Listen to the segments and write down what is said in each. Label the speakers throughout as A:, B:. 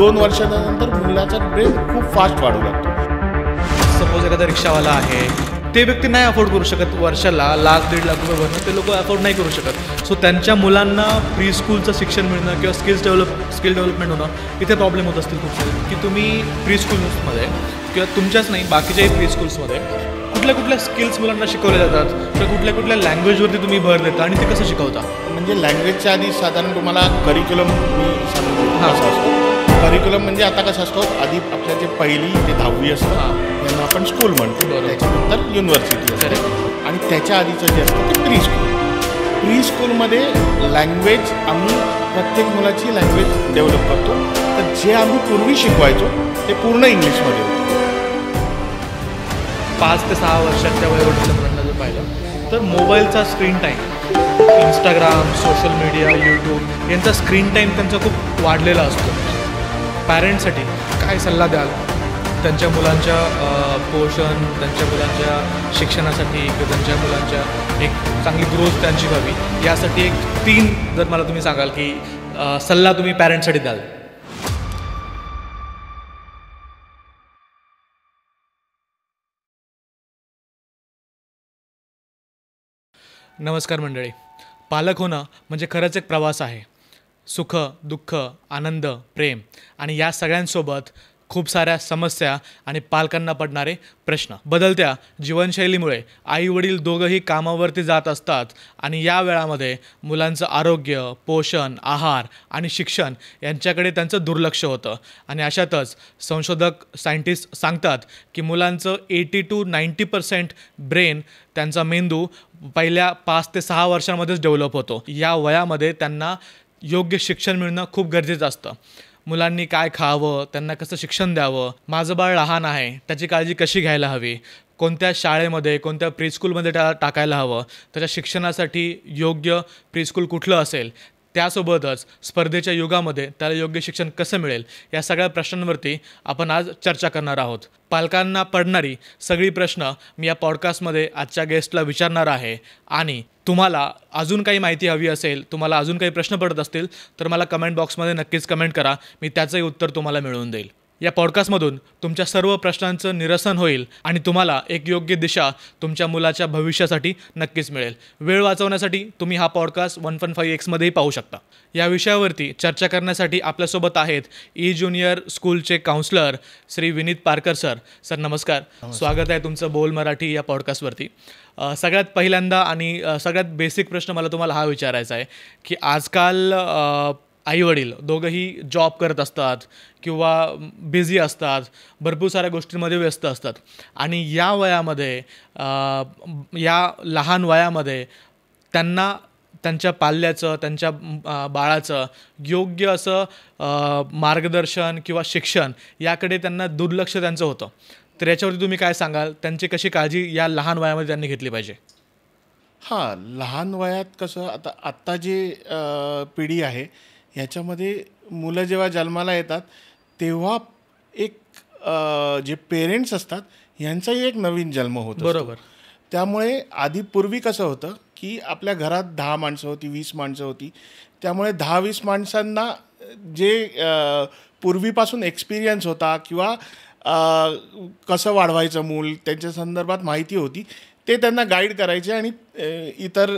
A: 2 वर्षानंतर मुलाचा ब्रेन खूप फास्ट वाढू लागतो.
B: सपोज एखादा रिक्षावाला आहे, ते व्यक्ती नाही अफोर्ड करू शकत वर्षाला 1,00,000-1.5 लाख रुपये भरणं, ते लोक अफोर्ड नाही करू शकत. सो त्यांच्या मुलांना प्री स्कूलचं शिक्षण मिळणं किंवा स्किल डेव्हलपमेंट होणं इथे प्रॉब्लेम होत असतील खूप सारे, की तुम्ही प्री स्कूल्समध्ये किंवा तुमच्याच नाही बाकीच्याही प्री स्कूल्समध्ये कुठल्या स्किल्स मुलांना शिकवले जातात किंवा कुठल्या लँग्वेजवरती तुम्ही भर देता आणि ते कसं शिकवता?
A: म्हणजे लँग्वेजच्या आधी साधारण तुम्हाला करिक्युलम मी सांगतो कसं असतो. करिक्युलम म्हणजे आता कसं असतो, आधी आपल्या जे 1ली ते 10वी असतं यांना आपण स्कूल म्हणतो, त्याच्यानंतर युनिव्हर्सिटी असते आणि त्याच्या आधीचं जे असतं ते प्री स्कूल. प्री स्कूलमध्ये लँग्वेज आम्ही प्रत्येक मुलाची लँग्वेज डेव्हलप करतो. तर जे आम्ही पूर्वी शिकवायचो ते पूर्ण इंग्लिशमध्ये होतं.
B: 5 ते 6 वर्षाच्या वयोगटातल्या मुलांना जर पाहिलं तर मोबाईलचा screen time, Instagram, social media, YouTube यांचा स्क्रीन टाईम त्यांचा खूप वाढलेला असतो. पॅरेंट्ससाठी काय सल्ला द्याल त्यांच्या मुलांच्या पोषण, त्यांच्या मुलांच्या शिक्षणासाठी किंवा त्यांच्या मुलांच्या एक चांगली ग्रोथ त्यांची व्हावी यासाठी एक 3 जर मला तुम्ही सांगाल की सल्ला तुम्ही पॅरेंट्ससाठी द्याल? नमस्कार मंडळी. पालक होणं म्हणजे खरंच एक प्रवास आहे. सुख, दुःख, आनंद, प्रेम आणि या सगळ्यांसोबत खूप साऱ्या समस्या आणि पालकांना पडणारे प्रश्न. बदलत्या जीवनशैलीमुळे आई वडील दोघंही कामावरती जात असतात आणि या वेळामध्ये मुलांचं आरोग्य, पोषण, आहार आणि शिक्षण यांच्याकडे त्यांचं दुर्लक्ष होतं. आणि अशातच संशोधक सायंटिस्ट सांगतात की मुलांचं 80 to 90% ब्रेन, त्यांचा मेंदू पहिल्या 5 ते 6 वर्षांमध्येच डेव्हलप होतो. या वयामध्ये त्यांना योग्य शिक्षण मिळणं खूप गरजेचं असतं. मुलांनी काय खावं, त्यांना कसं शिक्षण द्यावं, माझं बाळ लहान आहे त्याची काळजी कशी घ्यायला हवी, कोणत्या शाळेमध्ये, कोणत्या प्रीस्कूलमध्ये त्याला टाकायला हवं, त्याच्या शिक्षणासाठी योग्य प्रीस्कूल कुठलं असेल, त्यासोबतच स्पर्धेच्या युगामध्ये त्याला योग्य शिक्षण कसं मिळेल, या सगळ्या प्रश्नांवरती आपण आज चर्चा करणार आहोत. पालकांना पडणारी सगळी प्रश्न मी या पॉडकास्टमध्ये आजच्या गेस्टला विचारणार आहे. आणि तुम्हाला अजून काही माहिती हवी असेल, तुम्हाला अजून काही प्रश्न पडत असतील तर मला कमेंट बॉक्समध्ये नक्कीच कमेंट करा, मी त्याचंही उत्तर तुम्हाला मिळवून देईल. या पॉडकास्टमधून तुमच्या सर्व प्रश्नांचं निरसन होईल आणि तुम्हाला एक योग्य दिशा तुमच्या मुलाच्या भविष्यासाठी नक्कीच मिळेल. वेळ वाचवण्यासाठी तुम्ही हा पॉडकास्ट 1.5x पाहू शकता. या विषयावरती चर्चा करण्यासाठी आपल्यासोबत आहेत ज्युनियर स्कूलचे counsellor Shri Vineet Parkar sir. Sir नमस्कार. स्वागत आहे तुमचं बोल मराठी या पॉडकास्टवरती. सगळ्यात पहिल्यांदा आणि सगळ्यात बेसिक प्रश्न मला तुम्हाला हा विचारायचा आहे की आजकाल आईवडील दोघंही जॉब करत असतात किंवा बिझी असतात, भरपूर साऱ्या गोष्टींमध्ये व्यस्त असतात आणि या वयामध्ये, या लहान वयामध्ये त्यांना त्यांच्या पाल्याचं, त्यांच्या बाळाचं योग्य असं मार्गदर्शन किंवा शिक्षण याकडे त्यांना दुर्लक्ष त्यांचं होतं. तर याच्यावरती तुम्ही काय सांगाल, त्यांची कशी काळजी या लहान वयामध्ये त्यांनी घेतली पाहिजे?
A: लहान वयात कसं आत्ता जे पिढी आहे ह्याच्यामध्ये मुलं जेव्हा जन्माला येतात तेव्हा एक जे पेरेंट्स असतात यांचाही एक नवीन जन्म होतो.
B: बरोबर.
A: त्यामुळे आधी पूर्वी कसं होतं की आपल्या घरात 10 माणसं होती, 20 माणसं होती. त्यामुळे 10-20 माणसांना जे पूर्वीपासून एक्सपिरियन्स होता किंवा कसं वाढवायचं मूल त्यांच्या संदर्भात माहिती होती, ते त्यांना गाईड करायचे आणि इतर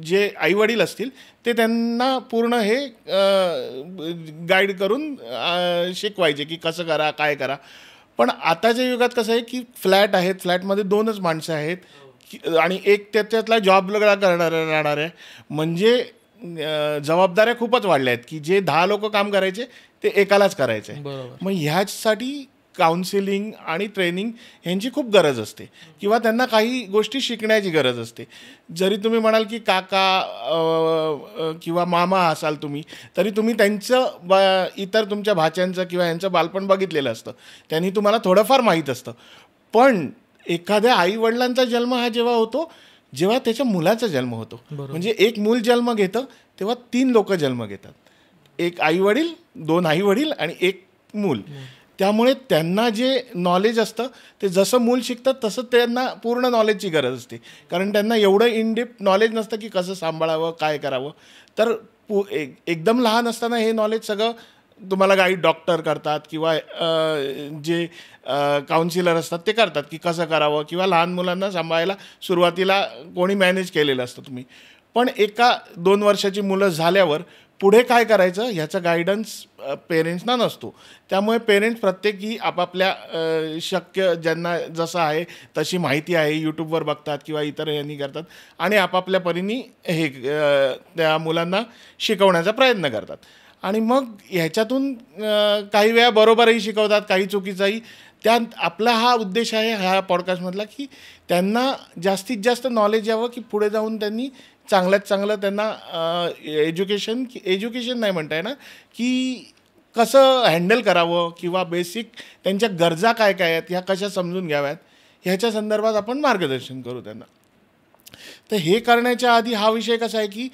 A: जे आईवडील असतील ते त्यांना पूर्ण हे गाईड करून शिकवायचे की कसं करा, काय करा. पण आताच्या युगात कसं आहे की फ्लॅट आहेत, फ्लॅटमध्ये 2च माणसं आहेत आणि एक त्याच्यातला जॉबला करणारा राहणार आहे. म्हणजे जबाबदाऱ्या खूपच वाढल्या आहेत की जे 10 लोक काम करायचे ते एकालाच करायचे. मग ह्यासाठी काउन्सिलिंग आणि ट्रेनिंग ह्यांची खूप गरज असते किंवा त्यांना काही गोष्टी शिकण्याची गरज असते. जरी तुम्ही म्हणाल की काका किंवा मामा असाल तुम्ही, तरी तुम्ही त्यांचं इतर तुमच्या भाच्यांचं किंवा यांचं बालपण बघितलेलं असतं, त्यांनी तुम्हाला थोडंफार माहीत असतं. पण एखाद्या आईवडिलांचा जन्म हा जेव्हा होतो जेव्हा त्याच्या मुलाचा जन्म होतो, म्हणजे एक मूल जन्म घेतं तेव्हा 3 लोक जन्म घेतात, एक आईवडील, 2 आईवडील आणि एक मूल. त्यामुळे त्यांना जे नॉलेज असतं ते जसं मूल शिकतं तसं त्यांना पूर्ण नॉलेजची गरज असते, कारण त्यांना एवढं इनडेप्थ नॉलेज नसतं की कसं सांभाळावं, काय करावं. तर एकदम लहान असताना हे नॉलेज सगळं तुम्हाला गाईड डॉक्टर करतात किंवा जे काउन्सिलर असतात ते करतात की कसं करावं, किंवा लहान मुलांना सांभाळायला सुरुवातीला कोणी मॅनेज केलेलं असतं तुम्ही. पण 1-2 वर्षाची मुलं झाल्यावर पुढे काय करायचं ह्याचा गायडन्स पेरेंट्सना नसतो. त्यामुळे पेरेंट्स प्रत्येकी आपापल्या शक्य ज्यांना जसं आहे तशी माहिती आहे यूट्यूबवर बघतात किंवा इतर यांनी करतात आणि आपापल्या परीने हे त्या मुलांना शिकवण्याचा प्रयत्न करतात. आणि मग ह्याच्यातून काही वेळा बरोबरही शिकवतात, काही चुकीचाही. त्यात आपला हा उद्देश आहे ह्या पॉडकास्टमधला की त्यांना जास्तीत जास्त नॉलेज यावं, की पुढे जाऊन त्यांनी चांगल्यात चांगलं त्यांना एज्युकेशन नाही म्हणता येणार, की कसं हँडल करावं किंवा बेसिक त्यांच्या गरजा काय काय आहेत ह्या कशा समजून घ्याव्यात ह्याच्या संदर्भात आपण मार्गदर्शन करू त्यांना. तर हे करण्याच्या आधी हा विषय कसा आहे की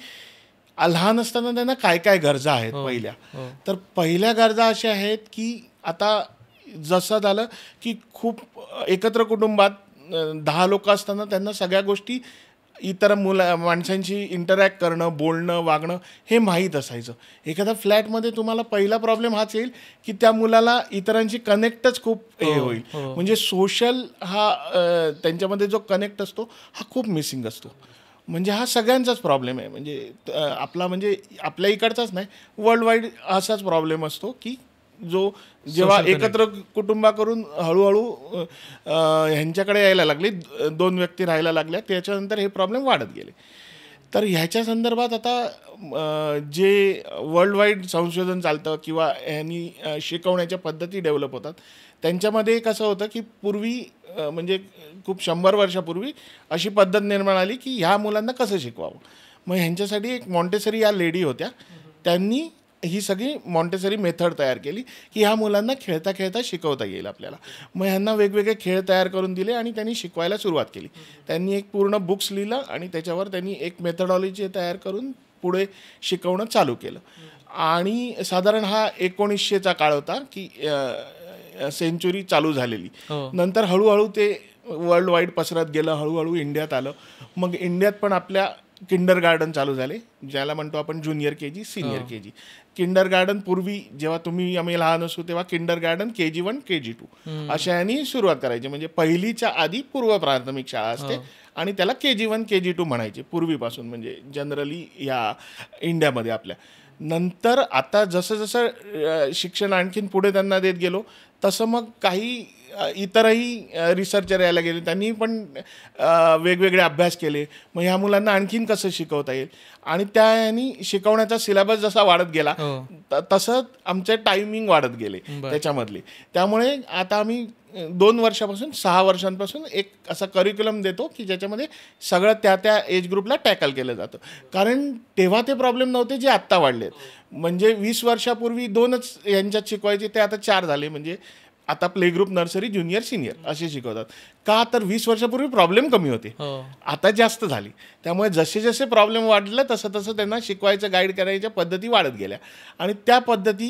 A: लहान असताना त्यांना काय काय गरजा आहेत पहिल्या. तर पहिल्या गरजा अशा आहेत की आता जसं झालं की खूप एकत्र कुटुंबात 10 लोक असताना त्यांना सगळ्या गोष्टी इतर माणसांशी इंटरॅक्ट करणं, बोलणं, वागणं हे माहीत असायचं. एखाद्या फ्लॅटमध्ये तुम्हाला पहिला प्रॉब्लेम हाच येईल की त्या मुलाला इतरांशी कनेक्टच खूप हे होईल. म्हणजे सोशल हा त्यांच्यामध्ये जो कनेक्ट असतो हा खूप मिसिंग असतो. म्हणजे हा सगळ्यांचाच प्रॉब्लेम आहे. म्हणजे आपल्या इकडचाच नाही, वर्ल्ड वाईड असाच प्रॉब्लेम असतो की जो जेव्हा एकत्र कुटुंबा करून हळूहळू ह्यांच्याकडे यायला लागली, 2 व्यक्ती राहायला लागल्या, त्याच्यानंतर हे प्रॉब्लेम वाढत गेले. तर ह्याच्या संदर्भात आता जे वर्ल्ड वाईड संशोधन चालतं किंवा ह्यांनी शिकवण्याच्या पद्धती डेव्हलप होतात त्यांच्यामध्ये कसं होतं की पूर्वी म्हणजे खूप 100 वर्षापूर्वी अशी पद्धत निर्माण आली की ह्या मुलांना कसं शिकवावं. मग ह्यांच्यासाठी एक मॉन्टेसरी या लेडी होत्या, त्यांनी ही सगळी मॉन्टेसरी मेथड तयार केली की ह्या मुलांना खेळता खेळता शिकवता येईल आपल्याला. मग ह्यांना वेगवेगळे खेळ तयार करून दिले आणि त्यांनी शिकवायला सुरुवात केली. त्यांनी एक पूर्ण बुक्स लिहिलं आणि त्याच्यावर त्यांनी एक मेथडॉलॉजी तयार करून पुढे शिकवणं चालू केलं. आणि साधारण हा 1900चा काळ होता की सेंचुरी चालू झालेली. नंतर हळूहळू ते वर्ल्ड वाईड पसरत गेलं, हळूहळू इंडियात आलं. मग इंडियात पण आपल्या किंडर गार्डन चालू झाले, ज्याला म्हणतो आपण junior KG, senior KG. Kinder garden पूर्वी जेव्हा आम्ही लहान असू तेव्हा किंडर गार्डन KG1, KG2 अशा यांनी सुरुवात करायची. म्हणजे पहिलीच्या आधी पूर्व प्राथमिक शाळा असते आणि त्याला KG1, KG2 म्हणायचे पूर्वीपासून, म्हणजे जनरली ह्या इंडियामध्ये आपल्या. नंतर आता जसं जसं शिक्षण आणखीन पुढे त्यांना देत गेलो तसं मग काही इतरही रिसर्चर यायला गेले, त्यांनी पण वेगवेगळे अभ्यास केले. मग ह्या मुलांना आणखीन कसं शिकवता येईल आणि त्यांनी शिकवण्याचा सिलेबस जसा वाढत गेला तसं आमचे टायमिंग वाढत गेले त्याच्यामधले. त्यामुळे आता आम्ही 2 वर्षापासून 6 वर्षांपासून एक असा करिक्युलम देतो की ज्याच्यामध्ये सगळं त्या एज ग्रुपला टॅकल केलं जातं. कारण तेव्हा ते प्रॉब्लेम नव्हते जे आत्ता वाढलेत. म्हणजे 20 वर्षापूर्वी 2च यांच्यात शिकवायचे, ते आता 4 झाले. म्हणजे आता play group, nursery, junior, senior असे शिकवतात. का तर 20 वर्षापूर्वी प्रॉब्लेम कमी होते, आता जास्त झाली. त्यामुळे जसे जसे प्रॉब्लेम वाढले तसं तसं त्यांना शिकवायचं, गाईड करायच्या पद्धती वाढत गेल्या. आणि त्या पद्धती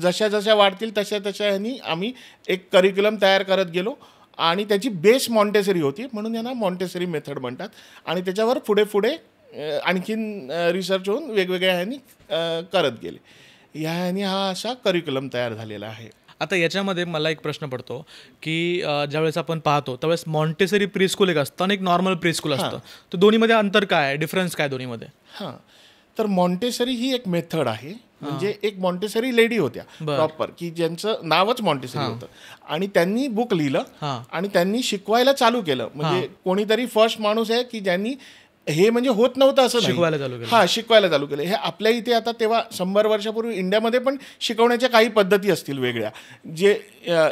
A: जशा जशा वाढतील तशा तशा ह्यांनी आम्ही एक करिक्युलम तयार करत गेलो. आणि त्याची बेस मॉन्टेसरी होती, म्हणून यांना मॉन्टेसरी मेथड म्हणतात. आणि त्याच्यावर पुढे पुढे आणखीन रिसर्च होऊन वेगवेगळ्या ह्यांनी करत गेले. ह्यानी हा असा करिक्युलम तयार झालेला आहे.
B: आता याच्यामध्ये मला एक प्रश्न पडतो की ज्यावेळेस आपण पाहतो त्यावेळेस मॉन्टेसरी प्रीस्कूल एक असतं आणि एक नॉर्मल प्रीस्कूल असतं, तर दोन्हीमध्ये अंतर काय आहे, डिफरन्स काय दोन्हीमध्ये?
A: तर मॉन्टेसरी ही एक मेथड आहे. म्हणजे एक मॉन्टेसरी लेडी होत्या प्रॉपर, की ज्यांचं नावच मॉन्टेसरी होतं, आणि त्यांनी बुक लिहिलं आणि त्यांनी शिकवायला चालू केलं. म्हणजे कोणीतरी फर्स्ट माणूस आहे की ज्यांनी हे म्हणजे होत नव्हतं असं
B: शिकवायला चालू केलं.
A: शिकवायला चालू केलं. हे आपल्या इथे आता तेव्हा 100 वर्षापूर्वी इंडियामध्ये पण शिकवण्याच्या काही पद्धती असतील वेगळ्या, जे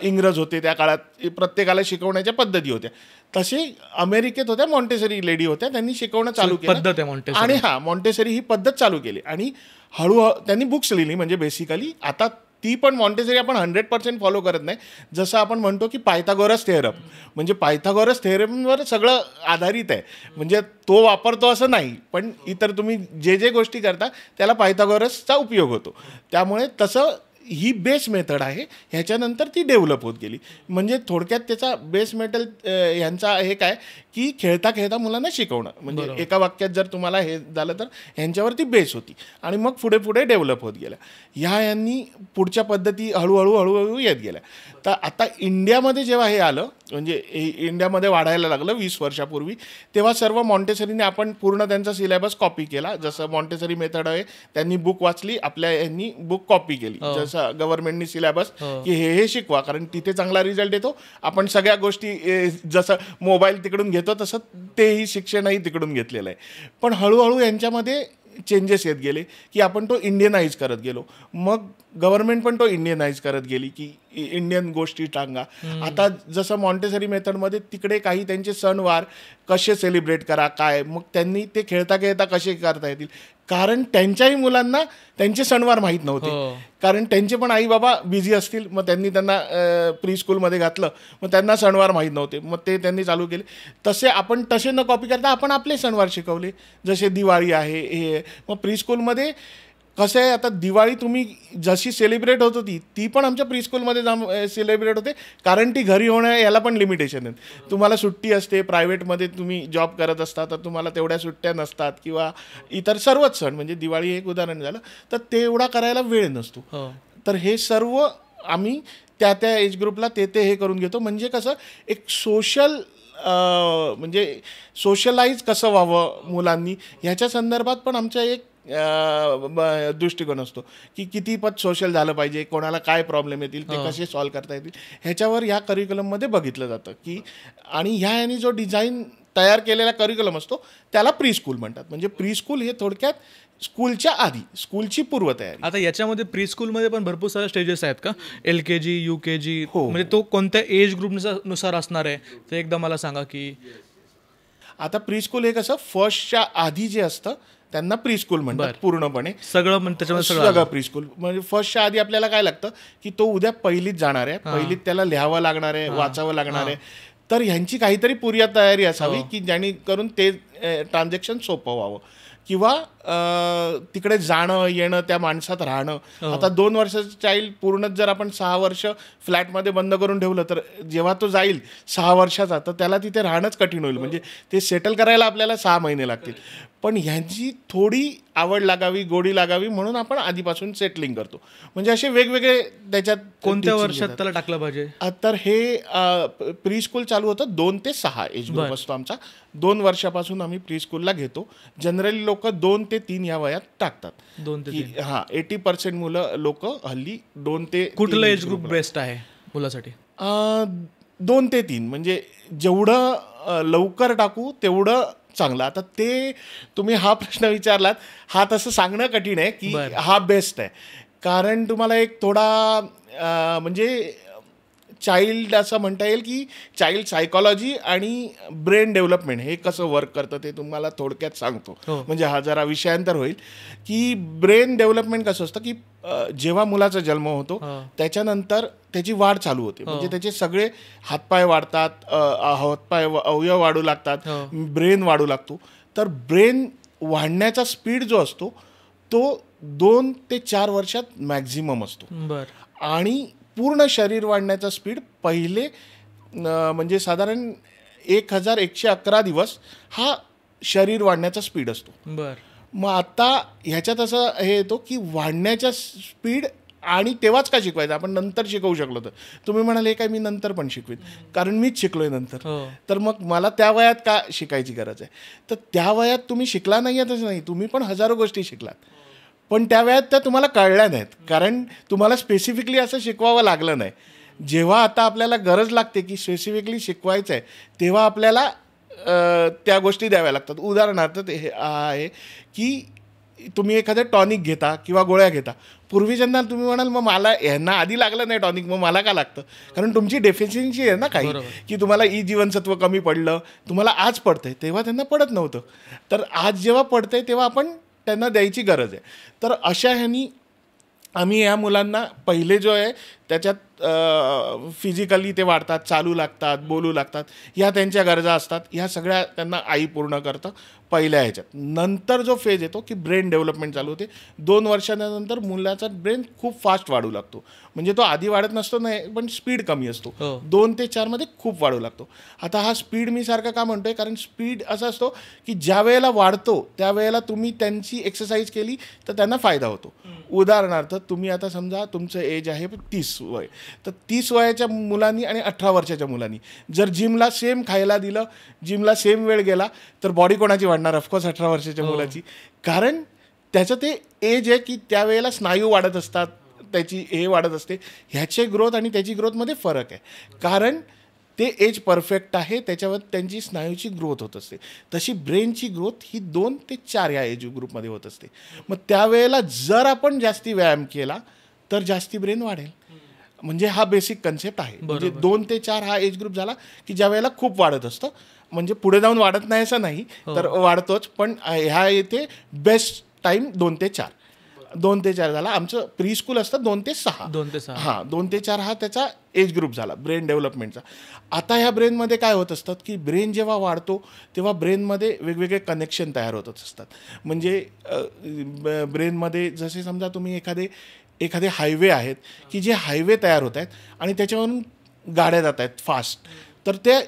A: इंग्रज होते त्या काळात प्रत्येकाला शिकवण्याच्या पद्धती होत्या. तसे अमेरिकेत होत्या मॉन्टेसरी लेडी होत्या, त्यांनी शिकवणं चालू केलं आणि मॉन्टेसरी ही पद्धत चालू केली. आणि हळूहळू त्यांनी बुक्स लिहिली. म्हणजे बेसिकली आता ती पण मॉन्टेसरी आपण 100% फॉलो करत नाही. जसं आपण म्हणतो की पायथागोरस थेरम, म्हणजे पायथागोरस थेरमवर सगळं आधारित आहे. म्हणजे तो वापरतो असं नाही, पण इतर तुम्ही जे जे गोष्टी करता त्याला पायथागोरसचा उपयोग होतो. त्यामुळे तसं ही बेस मेथड आहे. ह्याच्यानंतर ती डेव्हलप होत गेली. म्हणजे थोडक्यात त्याचा बेस मेथड ह्यांचा हे काय की खेळता खेळता मुलांना शिकवणं. म्हणजे एका वाक्यात जर तुम्हाला हे झालं तर ह्यांच्यावरती बेस होती आणि मग पुढे पुढे डेव्हलप होत गेल्या. यांनी पुढच्या पद्धती हळूहळू येत गेल्या. तर आता इंडियामध्ये जेव्हा हे आलं, म्हणजे इंडियामध्ये वाढायला लागलं 20 वर्षापूर्वी, तेव्हा सर्व मॉन्टेसरीने आपण पूर्ण त्यांचा सिलेबस कॉपी केला. जसं मॉन्टेसरी मेथड आहे, त्यांनी बुक वाचली, आपल्या यांनी बुक कॉपी केली. जसं गव्हर्नमेंटनी सिलेबस की हे शिकवा, कारण तिथे चांगला रिझल्ट येतो. आपण सगळ्या गोष्टी जसं मोबाईल तिकडून घेतो तसं तेही शिक्षणही तिकडून घेतलेलं आहे. पण हळूहळू यांच्यामध्ये चेंजेस येत गेले की आपण तो इंडियनाइज करत गेलो. मग गव्हर्नमेंट पण तो इंडियनाइज करत गेली की इंडियन गोष्टी टांगा. आता जसं मॉन्टेसरी मेथडमध्ये तिकडे काही त्यांचे सणवार कसे सेलिब्रेट करा, काय, मग त्यांनी ते खेळता खेळता कसे करता येतील, कारण त्यांच्याही मुलांना त्यांचे सणवार माहीत नव्हते. कारण त्यांचे पण आई बाबा बिझी असतील, मग त्यांनी त्यांना प्री स्कूलमध्ये घातलं, मग त्यांना सणवार माहीत नव्हते, मग ते त्यांनी चालू केले. तसे न कॉपी करता आपण आपले सणवार शिकवले, जसे दिवाळी आहे हे. मग प्री स्कूलमध्ये कसं आहे, आता दिवाळी तुम्ही जशी सेलिब्रेट होत होती ती पण आमच्या प्री स्कूलमध्ये सेलिब्रेट होते, कारण ती घरी होणं याला पण लिमिटेशन आहेत. तुम्हाला सुट्टी असते, प्रायव्हेटमध्ये तुम्ही जॉब करत असता तर तुम्हाला तेवढ्या सुट्ट्या नसतात, किंवा इतर सर्वच सण, म्हणजे दिवाळी एक उदाहरण झालं, तर तेवढा करायला वेळ नसतो. तर हे सर्व आम्ही त्या एज ग्रुपला ते हे करून घेतो. म्हणजे कसं एक म्हणजे सोशलाइज कसं व्हावं मुलांनी ह्याच्या संदर्भात पण आमच्या एक दृष्टिकोन असतो की किती पत सोशल झालं पाहिजे, कोणाला काय प्रॉब्लेम येतील ते कसे सॉल्व्ह करता येतील, ह्याच्यावर ह्या करिक्युलममध्ये बघितलं जातं की. आणि ह्याने जो डिझाईन तयार केलेला करिक्युलम असतो त्याला प्री स्कूल म्हणतात. म्हणजे प्री स्कूल हे थोडक्यात स्कूलच्या आधी, स्कूलची पूर्वतयारी.
B: आता याच्यामध्ये प्री स्कूलमध्ये पण भरपूर सारे स्टेजेस आहेत का? LKG, UKG, म्हणजे तो कोणत्या एज ग्रुपनुसार असणार आहे ते एकदा मला सांगा. की
A: आता प्री स्कूल हे कसं फर्स्टच्या आधी जे असतं त्यांना प्री स्कूल म्हणतात पूर्णपणे.
B: सगळं त्याच्यामध्ये
A: सगळं प्री स्कूल. म्हणजे फर्स्टच्या आधी आपल्याला काय लागतं की तो उद्या पहिलीत जाणार आहे, पहिलीत त्याला लिहावं लागणार आहे, वाचावं लागणार आहे. तर ह्यांची काहीतरी तयारी असावी की जेणेकरून ते ट्रान्झॅक्शन सोपं व्हावं, किंवा तिकडे जाणं येणं, त्या माणसात राहणं. आता 2 वर्षाचं चाइल्ड पूर्णच जर आपण 6 वर्ष फ्लॅटमध्ये बंद करून ठेवलं तर जेव्हा तो जाईल 6 वर्षाचा, तर त्याला तिथे राहणंच कठीण होईल. म्हणजे ते सेटल करायला आपल्याला 6 महिने लागतील. पण ह्यांची थोडी आवड लागावी, गोडी लागावी म्हणून आपण आधीपासून सेटलिंग करतो. म्हणजे असे वेगवेगळे त्याच्यात.
B: कोणत्या वर्षात त्याला टाकलं पाहिजे?
A: तर हे प्री स्कूल चालू होतं 2 ते 6 एज ग्रुप असतो आमचा. 2 वर्षापासून आम्ही प्री स्कूलला घेतो. जनरली लोक 2 ते 3 या वयात टाकतात.
B: 2 ते 3.
A: 80% मुलं लोक हल्ली 2 ते.
B: कुठलं एज ग्रुप बेस्ट आहे मुलासाठी?
A: 2 ते 3. म्हणजे जेवढं लवकर टाकू तेवढं चांगलं. आता ते तुम्ही हा प्रश्न विचारलात, हा तसं सांगणं कठीण आहे की हा बेस्ट आहे. कारण तुम्हाला एक थोडा म्हणजे चाइल्ड असं म्हणता येईल की चाइल्ड सायकॉलॉजी आणि ब्रेन डेव्हलपमेंट हे कसं वर्क करतं ते तुम्हाला थोडक्यात सांगतो. म्हणजे हा जरा विषयांतर होईल की ब्रेन डेव्हलपमेंट कसं असतं की जेव्हा मुलाचा जन्म होतो त्याच्यानंतर त्याची वाढ चालू होते. म्हणजे त्याचे सगळे हातपाय वाढतात, हातपाय अवयव वाढू लागतात, ब्रेन वाढू लागतो. तर ब्रेन वाढण्याचा स्पीड जो असतो तो 2 ते 4 वर्षात मॅक्झिमम असतो. आणि पूर्ण शरीर वाढण्याचा स्पीड पहिले म्हणजे साधारण 1111 दिवस हा शरीर वाढण्याचा स्पीड असतो. मग आता ह्याच्यात असं हे येतो की वाढण्याच्या स्पीड आणि तेव्हाच का शिकवायचं, आपण नंतर शिकवू शकलो तर. तुम्ही म्हणाले काय मी नंतर पण शिकवीन, कारण मीच शिकलोय नंतर. तर मग मला त्या वयात का शिकायची गरज आहे? तर त्या वयात तुम्ही शिकला नाही आहेतच नाही, तुम्ही पण हजारो गोष्टी शिकलात, पण त्या वेळात त्या तुम्हाला कळल्या नाहीत, कारण तुम्हाला स्पेसिफिकली असं शिकवावं लागलं नाही. जेव्हा आता आपल्याला गरज लागते की स्पेसिफिकली शिकवायचं आहे, तेव्हा आपल्याला त्या गोष्टी द्याव्या लागतात. उदाहरणार्थ ते हे आहे की तुम्ही एखादं टॉनिक घेता किंवा गोळ्या घेता. पूर्वीच्यांना तुम्ही म्हणाल मग मला ह्यांना आधी लागलं नाही टॉनिक, मग मला का लागतं? कारण तुमची डेफिशियन्सी आहे ना काही, की तुम्हाला जीवनसत्व कमी पडलं, तुम्हाला आज पडतंय, तेव्हा त्यांना पडत नव्हतं. तर आज जेव्हा पडतंय तेव्हा आपण त्यांना द्यायची गरज आहे. तर अशा ह्यानी आम्ही या मुलांना पहिले जो आहे त्याच्यात फिजिकली ते वाढतात, चालू लागतात, बोलू लागतात, ह्या त्यांच्या गरजा असतात. ह्या सगळ्या त्यांना आई पूर्ण करतं पहिल्या ह्याच्यात. नंतर जो फेज येतो की ब्रेन डेव्हलपमेंट चालू होते. 2 वर्षानंतर मुलाचा ब्रेन खूप फास्ट वाढू लागतो. म्हणजे तो आधी वाढत नसतो नाही, पण स्पीड कमी असतो. 2 ते 4 मध्ये खूप वाढू लागतो. आता हा स्पीड मी सारखा का म्हणतोय, कारण स्पीड असा असतो की ज्या वेळेला वाढतो त्यावेळेला तुम्ही त्यांची एक्सरसाइज केली तर त्यांना फायदा होतो. उदाहरणार्थ तुम्ही आता समजा तुमचं एज आहे 30 वय, तर 30 वयाच्या मुलांनी आणि 18 वर्षाच्या मुलांनी जर जिमला सेम खायला दिलं, जिमला सेम वेळ गेला, तर बॉडी कोणाची वाढणार? ऑफकोर्स 18 वर्षाच्या मुलाची. कारण त्याचं ते एज आहे की त्यावेळेला स्नायू वाढत असतात, त्याची हे वाढत असते. ह्याचे ग्रोथ आणि त्याची ग्रोथमध्ये फरक आहे. कारण ते एज परफेक्ट आहे, त्याच्यावर त्यांची स्नायूची ग्रोथ होत असते. तशी ब्रेनची ग्रोथ ही 2 ते 4 या एज ग्रुपमध्ये होत असते. मग त्यावेळेला जर आपण जास्ती व्यायाम केला तर जास्ती ब्रेन वाढेल. म्हणजे हा बेसिक कन्सेप्ट आहे. म्हणजे 2 ते 4 हा एज ग्रुप झाला की ज्या वेळेला खूप वाढत असतं. म्हणजे पुढे जाऊन वाढत नाही असं नाही, तर वाढतोच, पण ह्या येथे बेस्ट टाईम 2 ते 4. 2 ते 4 झाला. आमचं प्री स्कूल असतं 2 ते 6. 2 ते 4 हा त्याचा एज ग्रुप झाला ब्रेन डेव्हलपमेंटचा. आता ह्या ब्रेनमध्ये काय होत असतात की ब्रेन जेव्हा वाढतो तेव्हा ब्रेनमध्ये वेगवेगळे कनेक्शन तयार होत असतात. म्हणजे ब्रेनमध्ये जसे समजा तुम्ही एखादे हायवे आहेत की जे हायवे तयार होत आहेत आणि त्याच्यावरून गाड्या जात आहेत फास्ट, तर त्या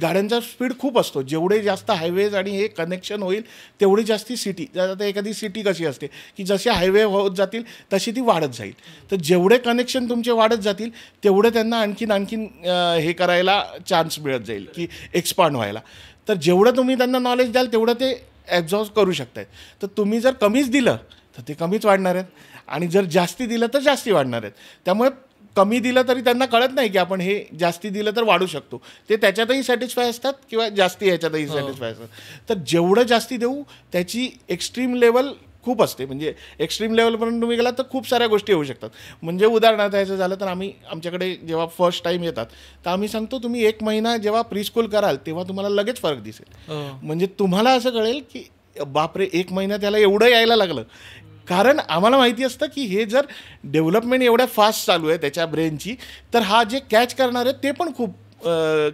A: गाड्यांचा स्पीड खूप असतो. जेवढे जास्त हायवेज आणि हे कनेक्शन होईल तेवढी जास्ती सिटी. आता एखादी सिटी कशी असते की जसे हायवे होत जातील तशी ती वाढत जाईल. तर जेवढे कनेक्शन तुमचे वाढत जातील तेवढे त्यांना आणखीन हे करायला चान्स मिळत जाईल की एक्सपांड व्हायला. तर जेवढं तुम्ही त्यांना नॉलेज द्याल तेवढं ते ॲब्झॉर्ब करू शकतात. तर तुम्ही जर कमीच दिलं तर ते कमीच वाढणार आहेत, आणि जर जास्ती दिलं तर जास्ती वाढणार आहेत. त्यामुळे कमी दिलं तरी त्यांना कळत नाही की आपण हे जास्ती दिलं तर वाढू शकतो. ते त्याच्यातही सॅटिस्फाय असतात किंवा जास्ती ह्याच्यातही सॅटिस्फाय असतात. तर जेवढं जास्ती देऊ त्याची एक्स्ट्रीम लेवल खूप असते. म्हणजे एक्स्ट्रीम लेवलपर्यंत तुम्ही गेलात तर खूप साऱ्या गोष्टी होऊ शकतात. म्हणजे उदाहरणार्थ यायचं झालं तर आमच्याकडे जेव्हा फर्स्ट टाईम येतात तर आम्ही सांगतो तुम्ही 1 महिना जेव्हा प्री स्कूल कराल तेव्हा तुम्हाला लगेच फरक दिसेल. म्हणजे तुम्हाला असं कळेल की बापरे 1 महिना त्याला एवढं यायला लागलं. कारण आम्हाला माहिती असतं की हे जर डेव्हलपमेंट एवढ्या फास्ट चालू आहे त्याच्या ब्रेनची, तर हा जे कॅच करणार आहे ते पण खूप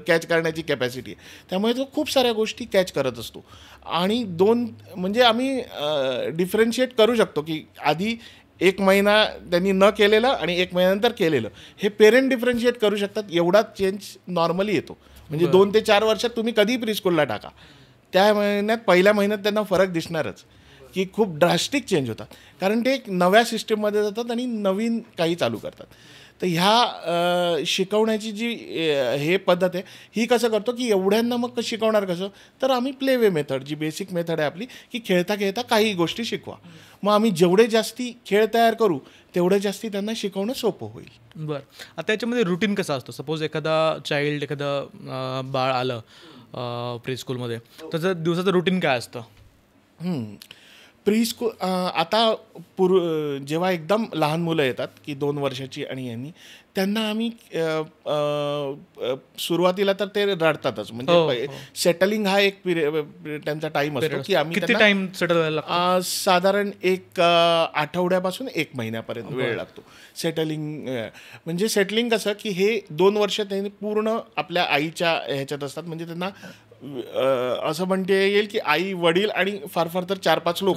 A: कॅच करण्याची कॅपॅसिटी आहे. त्यामुळे तो खूप साऱ्या गोष्टी कॅच करत असतो. आणि 2 म्हणजे आम्ही डिफरन्शिएट करू शकतो की आधी 1 महिना त्यांनी न केलेलं आणि 1 महिन्यानंतर केलेलं, हे पेरेंट डिफरन्शिएट करू शकतात. एवढा चेंज नॉर्मली येतो. म्हणजे 2 ते 4 वर्षात तुम्ही कधीही प्रीस्कूलला टाका, त्या पहिल्या महिन्यात त्यांना फरक दिसणारच की खूप ड्रास्टिक चेंज होतात. कारण ते एक नव्या सिस्टीममध्ये जातात आणि नवीन काही चालू करतात. तर ह्या शिकवण्याची जी हे पद्धत आहे ही कसं करतो की एवढ्यांना मग शिकवणार कसं, तर आम्ही प्ले वे मेथड, जी बेसिक मेथड आहे आपली, की खेळता खेळता काही गोष्टी शिकवा. मग आम्ही जेवढे जास्ती खेळ तयार करू तेवढे जास्ती त्यांना शिकवणं सोपं होईल.
B: बरं. आता याच्यामध्ये रुटीन कसं असतं? सपोज एखादं बाळ आलं प्री-स्कूलमध्ये, त्याचं दिवसाचं रुटीन काय असतं?
A: प्री स्कूल आता जेव्हा एकदम लहान मुलं येतात की 2 वर्षाची आणि यांनी, त्यांना आम्ही सुरुवातीला तर ते रडतातच. म्हणजे सेटलिंग हा एक त्यांचा टाईम असतो की आम्ही
B: किती टाइम सेटल व्हायला?
A: साधारण 1 आठवड्यापासून 1 महिन्यापर्यंत वेळ लागतो सेटलिंग. म्हणजे सेटलिंग कसं की हे 2 वर्ष त्यांनी पूर्ण आपल्या आईच्या ह्याच्यात असतात. म्हणजे त्यांना असं म्हणता येईल की आई, वडील आणि फार फार तर 4-5 लोक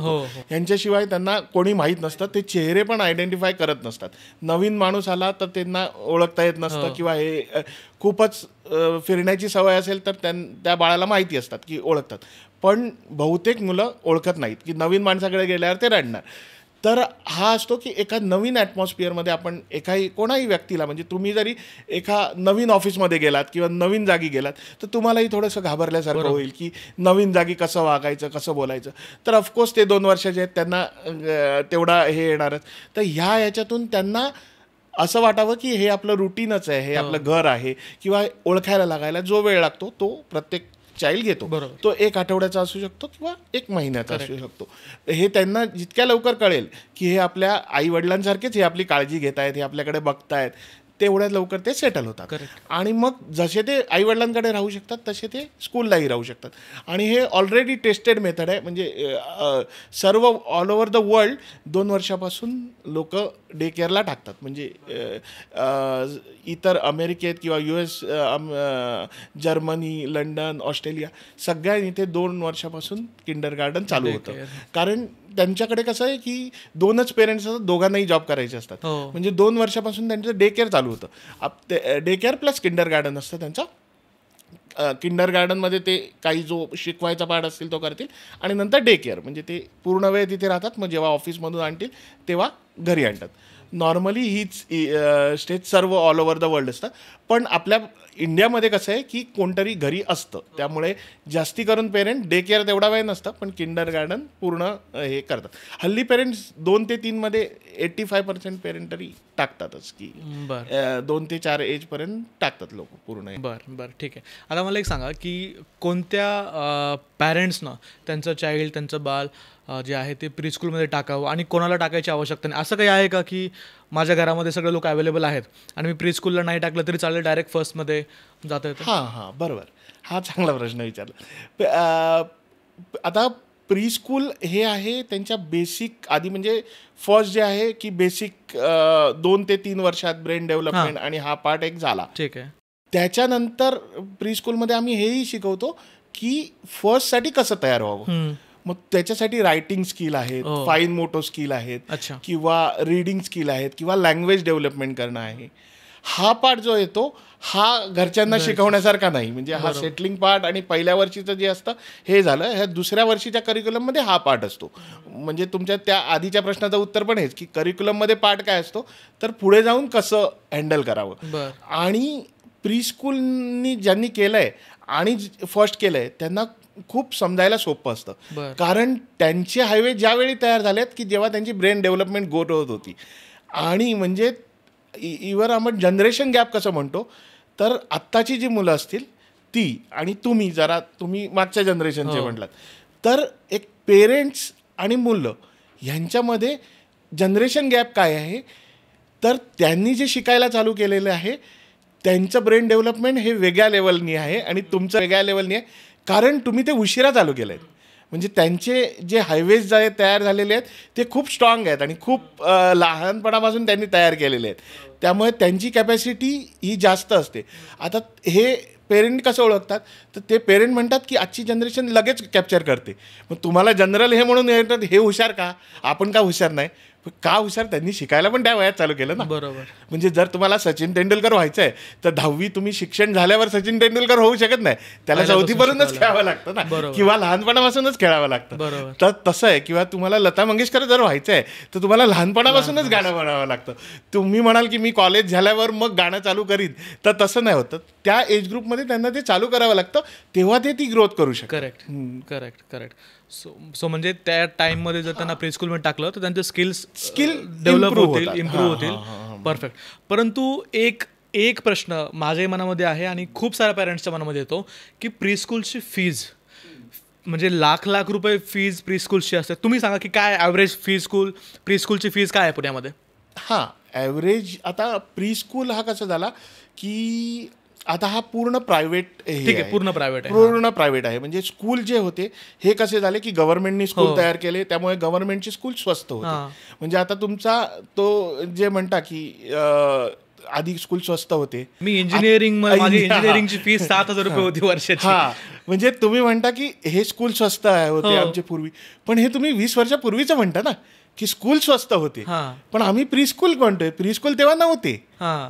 A: यांच्याशिवाय त्यांना कोणी माहीत नसतं. ते चेहरे पण आयडेंटिफाय करत नसतात. नवीन माणूस आला तर त्यांना ओळखता येत नसतं, किंवा हे खूपच फिरण्याची सवय असेल तर त्या बाळाला माहिती असतात की ओळखतात. पण बहुतेक मुलं ओळखत नाहीत की नवीन माणसाकडे गेल्यावर ते रडणार. तर हा असतो की एका नवीन ॲटमॉस्फिअरमध्ये आपण कोणाही व्यक्तीला, म्हणजे तुम्ही जरी एका नवीन ऑफिसमध्ये गेलात किंवा नवीन जागी गेलात तर तुम्हालाही थोडंसं घाबरल्यासारखं होईल की नवीन जागी कसं वागायचं, कसं बोलायचं. तर ऑफकोर्स ते 2 वर्षाचे आहेत, त्यांना तेवढा हे येणारच. तर ह्याच्यातून त्यांना असं वाटावं की हे आपलं रुटीनच आहे, हे आपलं घर आहे, किंवा ओळखायला लागायला जो वेळ लागतो तो प्रत्येक चाइल्ड घेतो. तो 1 आठवड्याचा असू शकतो किंवा 1 महिन्याचा असू शकतो. हे त्यांना जितक्या लवकर कळेल की हे आपल्या आई वडिलांसारखेच हे आपली काळजी घेत आहेत, हे आपल्याकडे बघतायत, तेवढ्या लवकर ते सेटल होतात. आणि मग जसे ते आईवडिलांकडे राहू शकतात तसे ते स्कूललाही राहू शकतात. आणि हे ऑलरेडी टेस्टेड मेथड आहे. म्हणजे सर्व ऑल ओव्हर द वर्ल्ड 2 वर्षापासून लोक डे केअरला टाकतात. म्हणजे इतर अमेरिकेत किंवा US, जर्मनी, लंडन, ऑस्ट्रेलिया सगळ्या इथे 2 वर्षापासून किंडरगार्टन चालू होतं. कारण त्यांच्याकडे कसं आहे की 2च पेरेंट्स असतात, दोघांनाही जॉब करायचे असतात. म्हणजे 2 वर्षापासून त्यांचं डे केअर चालू होतं. डे केअर प्लस किंडरगार्टन असतं त्यांचं. किंडरगार्टनमध्ये ते काही जो शिकवायचा पार्ट असतील तो करतील आणि नंतर डे केअर म्हणजे ते पूर्ण वेळ तिथे राहतात. मग जेव्हा ऑफिसमधून आणतील तेव्हा घरी आणतात. नॉर्मली हीच स्टेज सर्व ऑल ओव्हर द वर्ल्ड असतात. पण आपल्या इंडियामध्ये कसं आहे की कोणतरी घरी असतं, त्यामुळे जास्ती करून पेरेंट डे केअर तेवढा वेळ नसतं, पण किंडरगार्टन पूर्ण हे करतात. हल्ली पेरेंट्स 2 ते 3 मध्ये 85% पेरेंट तरी टाकतातच की 2 ते 4 एजपर्यंत टाकतात लोक पूर्ण.
B: बरं ठीक आहे. आता मला एक सांगा की कोणत्या पॅरेंट्सनं त्यांचं चाइल्ड, त्यांचं बाल जे आहे ते प्रीस्कूलमध्ये टाकावं आणि कोणाला टाकायची आवश्यकता नाही, असं काही आहे का की माझ्या घरामध्ये सगळे लोक अवेलेबल आहेत आणि मी प्रीस्कूलला नाही टाकलं तरी चालेल, डायरेक्ट फर्स्टमध्ये जाता येतं?
A: हां बरोबर. हा चांगला प्रश्न विचारला. आता प्रीस्कूल हे आहे त्यांच्या बेसिक आधी, म्हणजे फर्स्ट जे आहे की बेसिक 2 ते 3 वर्षात ब्रेन डेव्हलपमेंट आणि हा पार्ट एक झाला.
B: ठीक आहे.
A: त्याच्यानंतर प्रीस्कूलमध्ये आम्ही हेही शिकवतो की फर्स्टसाठी कसं तयार व्हावं. मग त्याच्यासाठी रायटिंग स्किल आहेत, फाईन मोटो स्किल आहेत, किंवा रीडिंग स्किल आहेत, किंवा लँग्वेज डेव्हलपमेंट करणं आहे. हा पार्ट जो येतो हा घरच्यांना शिकवण्यासारखा नाही. म्हणजे हा सेटलिंग पार्ट आणि पहिल्या वर्षीचं जे असतं हे झालं. ह्या दुसऱ्या वर्षीच्या करिक्युलममध्ये हा पार्ट असतो. म्हणजे तुमच्या त्या आधीच्या प्रश्नाचं उत्तर पण हेच की करिक्युलममध्ये पार्ट काय असतो, तर पुढे जाऊन कसं हँडल करावं. आणि प्रीस्कूलनी ज्यांनी केलं आहे आणि फर्स्ट केलं आहे त्यांना खूप समजायला सोपं असतं. कारण त्यांचे हायवे ज्यावेळी तयार झालेत की जेव्हा त्यांची ब्रेन डेव्हलपमेंट ग्रोथ होत होती. आणि म्हणजे इव्हन आपण जनरेशन गॅप कसं म्हणतो, तर आत्ताची जी मुलं असतील ती आणि तुम्ही मागच्या जनरेशनचे म्हटलात, तर एक पेरेंट्स आणि मुलं ह्यांच्यामध्ये जनरेशन गॅप काय आहे, तर त्यांनी जे शिकायला चालू केलेलं आहे त्यांचं ब्रेन डेव्हलपमेंट हे वेगळ्या लेवलनी आहे आणि तुमचं वेगळ्या लेवलनी आहे. कारण तुम्ही ते उशिरा चालू केलं आहे. म्हणजे त्यांचे जे हायवेज जे तयार झालेले आहेत ते खूप स्ट्रॉंग आहेत आणि खूप लहानपणापासून त्यांनी तयार केलेले आहेत. त्यामुळे त्यांची कॅपॅसिटी ही जास्त असते. आता हे पेरेंट कसं ओळखतात, तर ते पेरेंट म्हणतात की आजची जनरेशन लगेच कॅप्चर करते. मग तुम्हाला जनरल हे म्हणून येतात हे हुशार का, आपण का हुशार नाही. का हुशार, त्यांनी शिकायला पण त्या वयात चालू केलं ना.
B: बरोबर.
A: म्हणजे जर तुम्हाला सचिन तेंडुलकर व्हायचं आहे तर 10वी तुम्ही शिक्षण झाल्यावर सचिन तेंडुलकर होऊ शकत नाही. त्याला 4थीपर्यंतच खेळावं लागतं ना, किंवा लहानपणापासूनच खेळावं लागतं. तर तसं आहे. किंवा तुम्हाला लता मंगेशकर जर व्हायचं आहे तर तुम्हाला लहानपणापासूनच गाणं म्हणावं लागतं. तुम्ही म्हणाल की मी कॉलेज झाल्यावर मग गाणं चालू करीन, तर तसं नाही होतं. त्या एज ग्रुपमध्ये त्यांना ते चालू करावं लागतं, तेव्हा ते ती ग्रोथ करू शकतात.
B: करेक्ट. सो म्हणजे त्या टाइममध्ये जर त्यांना प्रीस्कूलमध्ये टाकलं तर त्यांचे स्किल डेव्हलप होतील, इम्प्रूव्ह होतील. परफेक्ट. परंतु एक प्रश्न माझ्याही मनामध्ये आहे आणि खूप साऱ्या पॅरेंट्सच्या मनामध्ये येतो की प्रीस्कूलची फीज, म्हणजे लाख रुपये फीज प्रीस्कूलची असते. तुम्ही सांगा की काय ॲव्हरेज प्रीस्कूलची फीज काय आहे पुण्यामध्ये?
A: ॲव्हरेज आता प्रीस्कूल हा कसा झाला की आता हा पूर्ण प्रायव्हेट
B: पूर्ण
A: प्रायव्हेट आहे. म्हणजे स्कूल जे होते हे कसे झाले की गव्हर्नमेंटनी स्कूल तयार केले, त्यामुळे गव्हर्नमेंटची स्कूल स्वस्त होते. म्हणजे आता तुमचा तो जे म्हणता की आधी स्कूल स्वस्त होते.
B: मी इंजिनिअरिंगची फीस 7,000 रुपये होती वर्षाची.
A: म्हणजे तुम्ही म्हणता की हे स्कूल स्वस्त होते आमचे पूर्वी, पण हे तुम्ही 20 वर्षापूर्वीचं म्हणता ना की स्कूल स्वस्त होते. पण आम्ही प्रीस्कूल म्हणतोय, प्रीस्कूल तेव्हा नव्हते.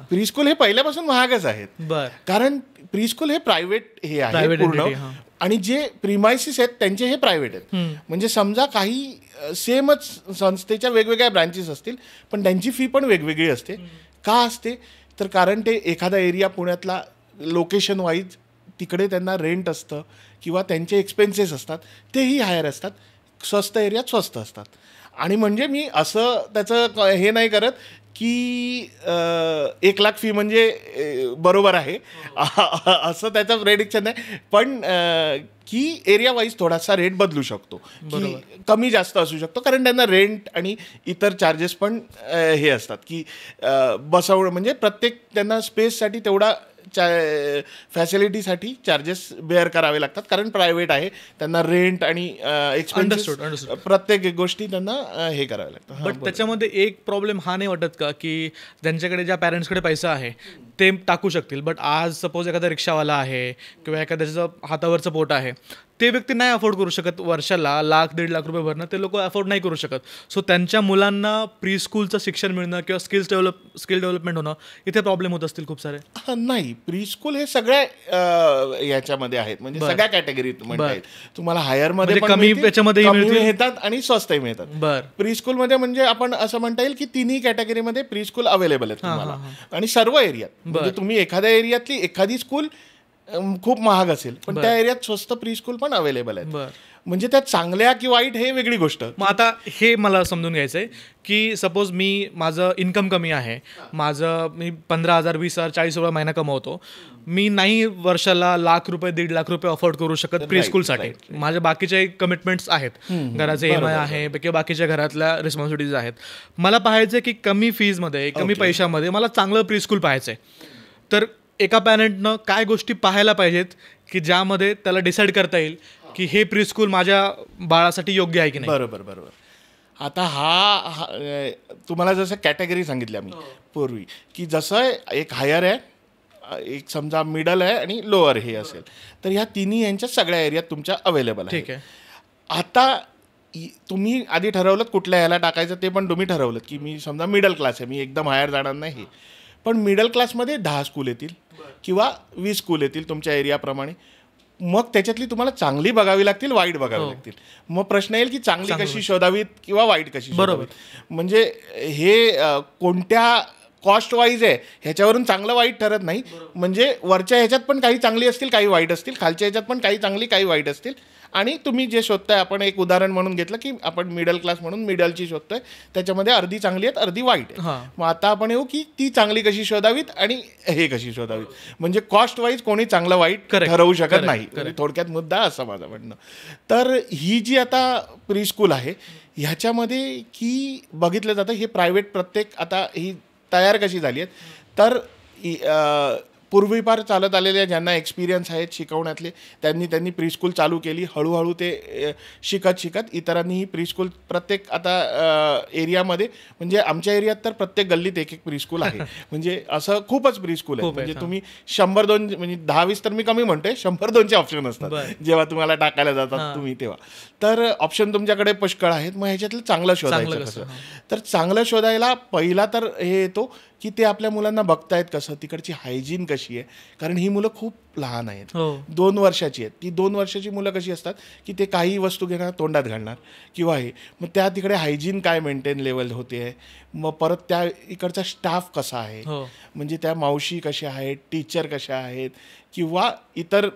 A: प्रीस्कूल हे पहिल्यापासून महागच आहेत. कारण प्रीस्कूल हे प्रायव्हेट हे आहे पूर्ण, आणि जे प्रिमायसिस आहेत त्यांचे हे प्रायव्हेट आहेत. म्हणजे समजा काही सेमच संस्थेच्या वेगवेगळ्या ब्रँचेस असतील पण त्यांची फी पण वेगवेगळी असते. का असते, तर कारण ते एखादा एरिया पुण्यातला लोकेशन वाईज तिकडे त्यांना रेंट असतं किंवा त्यांचे एक्सपेन्सेस असतात तेही हायर असतात. स्वस्त एरियात स्वस्त असतात. आणि म्हणजे मी असं त्याचं हे नाही करत की 1,00,000 फी म्हणजे बरोबर आहे असं त्याचं प्रेडिक्शन आहे. पण की एरिया वाईज थोडासा रेट बदलू शकतो, की कमी जास्त असू शकतो, कारण त्यांना रेंट आणि इतर चार्जेस पण हे असतात की बसवणं म्हणजे प्रत्येक त्यांना स्पेससाठी तेवढा फॅसिलिटीसाठी चार्जेस बेअर करावे लागतात, कारण प्रायव्हेट आहे, त्यांना रेंट आणि एक्सपेन्सेस प्रत्येक गोष्टी त्यांना हे करावे लागतात.
B: बट त्याच्यामध्ये एक प्रॉब्लेम हा नाही वाटत का की ज्यांच्याकडे ज्या पॅरेंट्सकडे पैसा आहे ते टाकू शकतील, बट आज सपोज एखादा रिक्षावाला आहे किंवा एखाद्याचं हातावरचं पोट आहे, ते व्यक्ती नाही अफोर्ड करू शकत वर्षाला 1,00,000-1,50,000 रुपये भरणं, ते लोक अफोर्ड नाही करू शकत. सो त्यांच्या मुलांना प्री स्कूलचं शिक्षण मिळणं किंवा स्किल डेव्हलपमेंट होणं इथे प्रॉब्लेम होत असतील खूप सारे.
A: नाही, प्री स्कूल हे सगळ्या याच्यामध्ये आहेत, म्हणजे सगळ्या कॅटेगरीत म्हणता येईल. तुम्हाला हायरमध्ये
B: कमी याच्यामध्ये
A: मिळतात आणि स्वस्तही मिळतात.
B: बरं,
A: प्री स्कूलमध्ये म्हणजे आपण असं म्हणता येईल की तिन्ही कॅटेगरीमध्ये प्री स्कूल अवेलेबल आहेत तुम्हाला, आणि सर्व एरियात. म्हणजे तुम्ही एखाद्या एरियातली एखादी स्कूल खूप महाग असेल, पण त्या एरियात स्वस्त प्री स्कूल पण अवेलेबल आहेत. म्हणजे त्या चांगल्या की वाईट हे वेगळी गोष्ट.
B: मग आता हे मला समजून घ्यायचं आहे की सपोज माझं इन्कम कमी आहे, मी 15,000, 20,000, 40,000 महिना कमवतो, मी नाही वर्षाला 1,00,000 रुपये 1,50,000 रुपये अफोर्ड करू शकत प्री स्कूलसाठी. माझ्या बाकीचे कमिटमेंट्स आहेत, घराचे EMI आहे किंवा बाकीच्या घरातल्या रिस्पॉन्सिबिलिटीज आहेत. मला पाहायचं की कमी फीजमध्ये, कमी पैशामध्ये मला चांगलं प्री स्कूल पाहायचं आहे. तर एका पॅरेंटनं काय गोष्टी पाहायला पाहिजेत की ज्यामध्ये त्याला डिसाईड करता येईल की हे प्री स्कूल माझ्या बाळासाठी योग्य आहे की नाही?
A: बरोबर. आता हा तुम्हाला जसं कॅटेगरी सांगितल्या मी पूर्वी, की जसं एक हायर आहे, एक समजा मिडल आहे आणि लोअर हे असेल, तर ह्या तिन्ही यांच्या सगळ्या एरियात तुमच्या अवेलेबल आहे.
B: ठीक आहे.
A: आता तुम्ही आधी ठरवलं कुठल्या ह्याला टाकायचं, ते पण तुम्ही ठरवलं की मी समजा मिडल क्लास आहे, मी एकदम हायर जाणार नाही, पण मिडल क्लासमध्ये 10 स्कूल येतील किंवा 20 स्कूल येतील तुमच्या एरियाप्रमाणे. मग त्याच्यातली तुम्हाला चांगली बघावी लागतील, वाईट बघावी लागतील. मग प्रश्न येईल की चांगली कशी शोधावीत किंवा वाईट कशी शोधावीत. म्हणजे हे कोणत्या कॉस्ट वाईज आहे ह्याच्यावरून चांगलं वाईट ठरत नाही. म्हणजे वरच्या ह्याच्यात पण काही चांगली असतील, काही वाईट असतील, खालच्या ह्याच्यात पण काही चांगली काही वाईट असतील. आणि तुम्ही जे शोधताय, आपण एक उदाहरण म्हणून घेतलं की आपण मिडल क्लास म्हणून मिडलची शोधतोय, त्याच्यामध्ये अर्धी चांगली आहेत, अर्धी वाईट आहे. मग आता आपण येऊ की ती चांगली कशी शोधावीत आणि हे कशी शोधावीत. म्हणजे कॉस्ट वाईज कोणी चांगलं वाईट ठरवू शकत नाही, थोडक्यात मुद्दा असं माझं म्हणणं. तर ही जी आता प्री स्कूल आहे ह्याच्यामध्ये की बघितलं जातं हे प्रायव्हेट प्रत्येक आता ही तयार कशी झाली आहेत, तर पूर्वीपार चालत आलेल्या ज्यांना एक्सपिरियन्स आहेत शिकवण्यातले त्यांनी प्रीस्कूल चालू केली. हळूहळू ते शिकत इतरांनीही प्रीस्कूल प्रत्येक आता एरियामध्ये, म्हणजे आमच्या एरियात तर प्रत्येक गल्लीत एक प्रीस्कूल आहे. म्हणजे असं खूपच प्रीस्कूल आहे. म्हणजे तुम्ही 100-2 म्हणजे 10-20 तर मी कमी म्हणतोय, 100-2चे ऑप्शन असतात जेव्हा तुम्हाला टाकायला जातात तुम्ही तेव्हा. तर ऑप्शन तुमच्याकडे पुष्कळ आहेत. मग ह्याच्यातलं चांगलं शोधायचं कसं? तर चांगलं शोधायला पहिला तर हे येतो की ते आपल्या मुलांना बघतायत कसं, तिकडची हायजीन कशी आहे. कारण ही मुलं खूप लहान आहेत, 2 वर्षाची आहेत. ती 2 वर्षाची मुलं कशी असतात की ते काही वस्तू घेणार तोंडात घालणार किंवा हे, मग त्या तिकडे हायजीन काय मेंटेन लेवल होते आहे. मग परत त्या इकडचा स्टाफ कसा आहे, म्हणजे त्या मावशी कशा आहेत, टीचर कशा आहेत किंवा इतर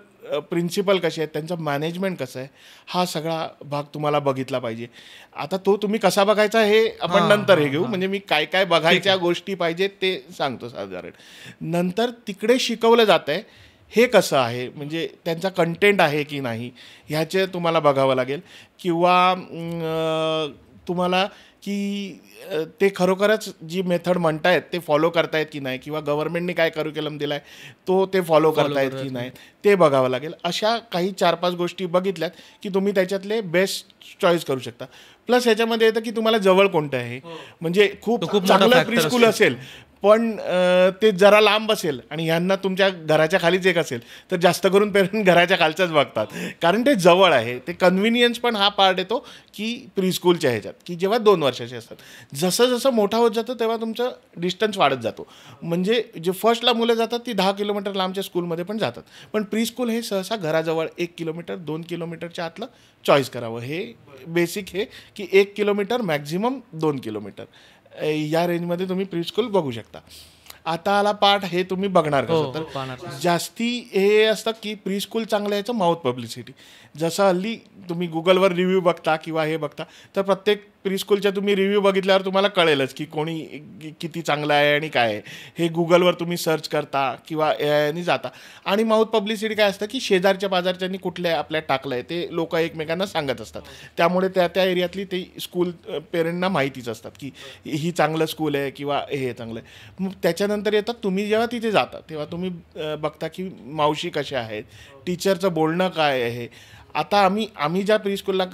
A: प्रिन्सिपल कसे आहेत, त्यांचं मॅनेजमेंट कसं आहे, हा सगळा भाग तुम्हाला बघितला पाहिजे. आता तो तुम्ही कसा बघायचा हे आपण नंतर हे घेऊ. म्हणजे मी काय काय बघायच्या गोष्टी पाहिजेत ते सांगतो साधारण. नंतर तिकडे शिकवलं जातं आहे हे कसं आहे, म्हणजे त्यांचा कंटेंट आहे की नाही ह्याचे तुम्हाला बघावं लागेल. किंवा तुम्हाला की ते खरोखरच जी मेथड म्हणतायत ते फॉलो करतायत की नाही, किंवा गव्हर्नमेंटने काय करिक्युलम दिला आहे तो ते फॉलो करतायत की नाही ते बघावं लागेल. अशा काही 4-5 गोष्टी बघितल्यात की तुम्ही त्याच्यातले बेस्ट चॉईस करू शकता. प्लस ह्याच्यामध्ये येतं की तुम्हाला जवळ कोणतं आहे. म्हणजे खूप चांगलं प्रीस्कूल असेल पण ते जरा लांब असेल आणि ह्यांना तुमच्या घराच्या खालीच एक असेल तर जास्त करून पेरेंट घराच्या खालच्याच बघतात, कारण ते जवळ आहे. ते कन्व्हिनियन्स पण हा पार्ट येतो की प्रीस्कूलच्या ह्याच्यात, की जेव्हा 2 वर्षाचे असतात. जसं जसं मोठा होत जातं तेव्हा तुमचं डिस्टन्स वाढत जातो. म्हणजे जे फर्स्टला मुलं जातात ती 10 किलोमीटर लांबच्या स्कूलमध्ये पण जातात, पण प्रीस्कूल हे सहसा घराजवळ 1 किलोमीटर 2 किलोमीटरच्या आतलं चॉईस करावं. हे बेसिक हे की 1 किलोमीटर मॅक्झिमम 2 किलोमीटर या रेंजमध्ये तुम्ही प्रीस्कूल बघू शकता. आता आला पार्ट हे तुम्ही बघणार कसं, तर जास्ती हे असतं की प्रीस्कूल चांगलं याचं माउथ पब्लिसिटी. जसं हल्ली तुम्ही गुगलवर रिव्ह्यू बघता किंवा हे बघता तर प्रत्येक प्रीस्कूलच्या तुम्ही रिव्ह्यू बघितल्यावर तुम्हाला कळेलच की कोणी किती चांगलं आहे आणि काय आहे. हे गुगलवर तुम्ही सर्च करता किंवा याने जाता. आणि माउथ पब्लिसिटी काय असतं की शेजारच्या पाजारच्यांनी कुठल्या आपल्या टाकलं आहे ते लोक एकमेकांना सांगत असतात. त्यामुळे त्या त्या एरियातली ते स्कूल पेरेंटना माहितीच असतात की ही चांगलं स्कूल आहे किंवा हे चांगलं आहे. मग त्याच्यानंतर येतात तुम्ही जेव्हा तिथे जाता तेव्हा तुम्ही बघता की मावशी कशा आहेत, टीचरचं बोलणं काय आहे. आता आम्ही ज्या प्रीस्कूलला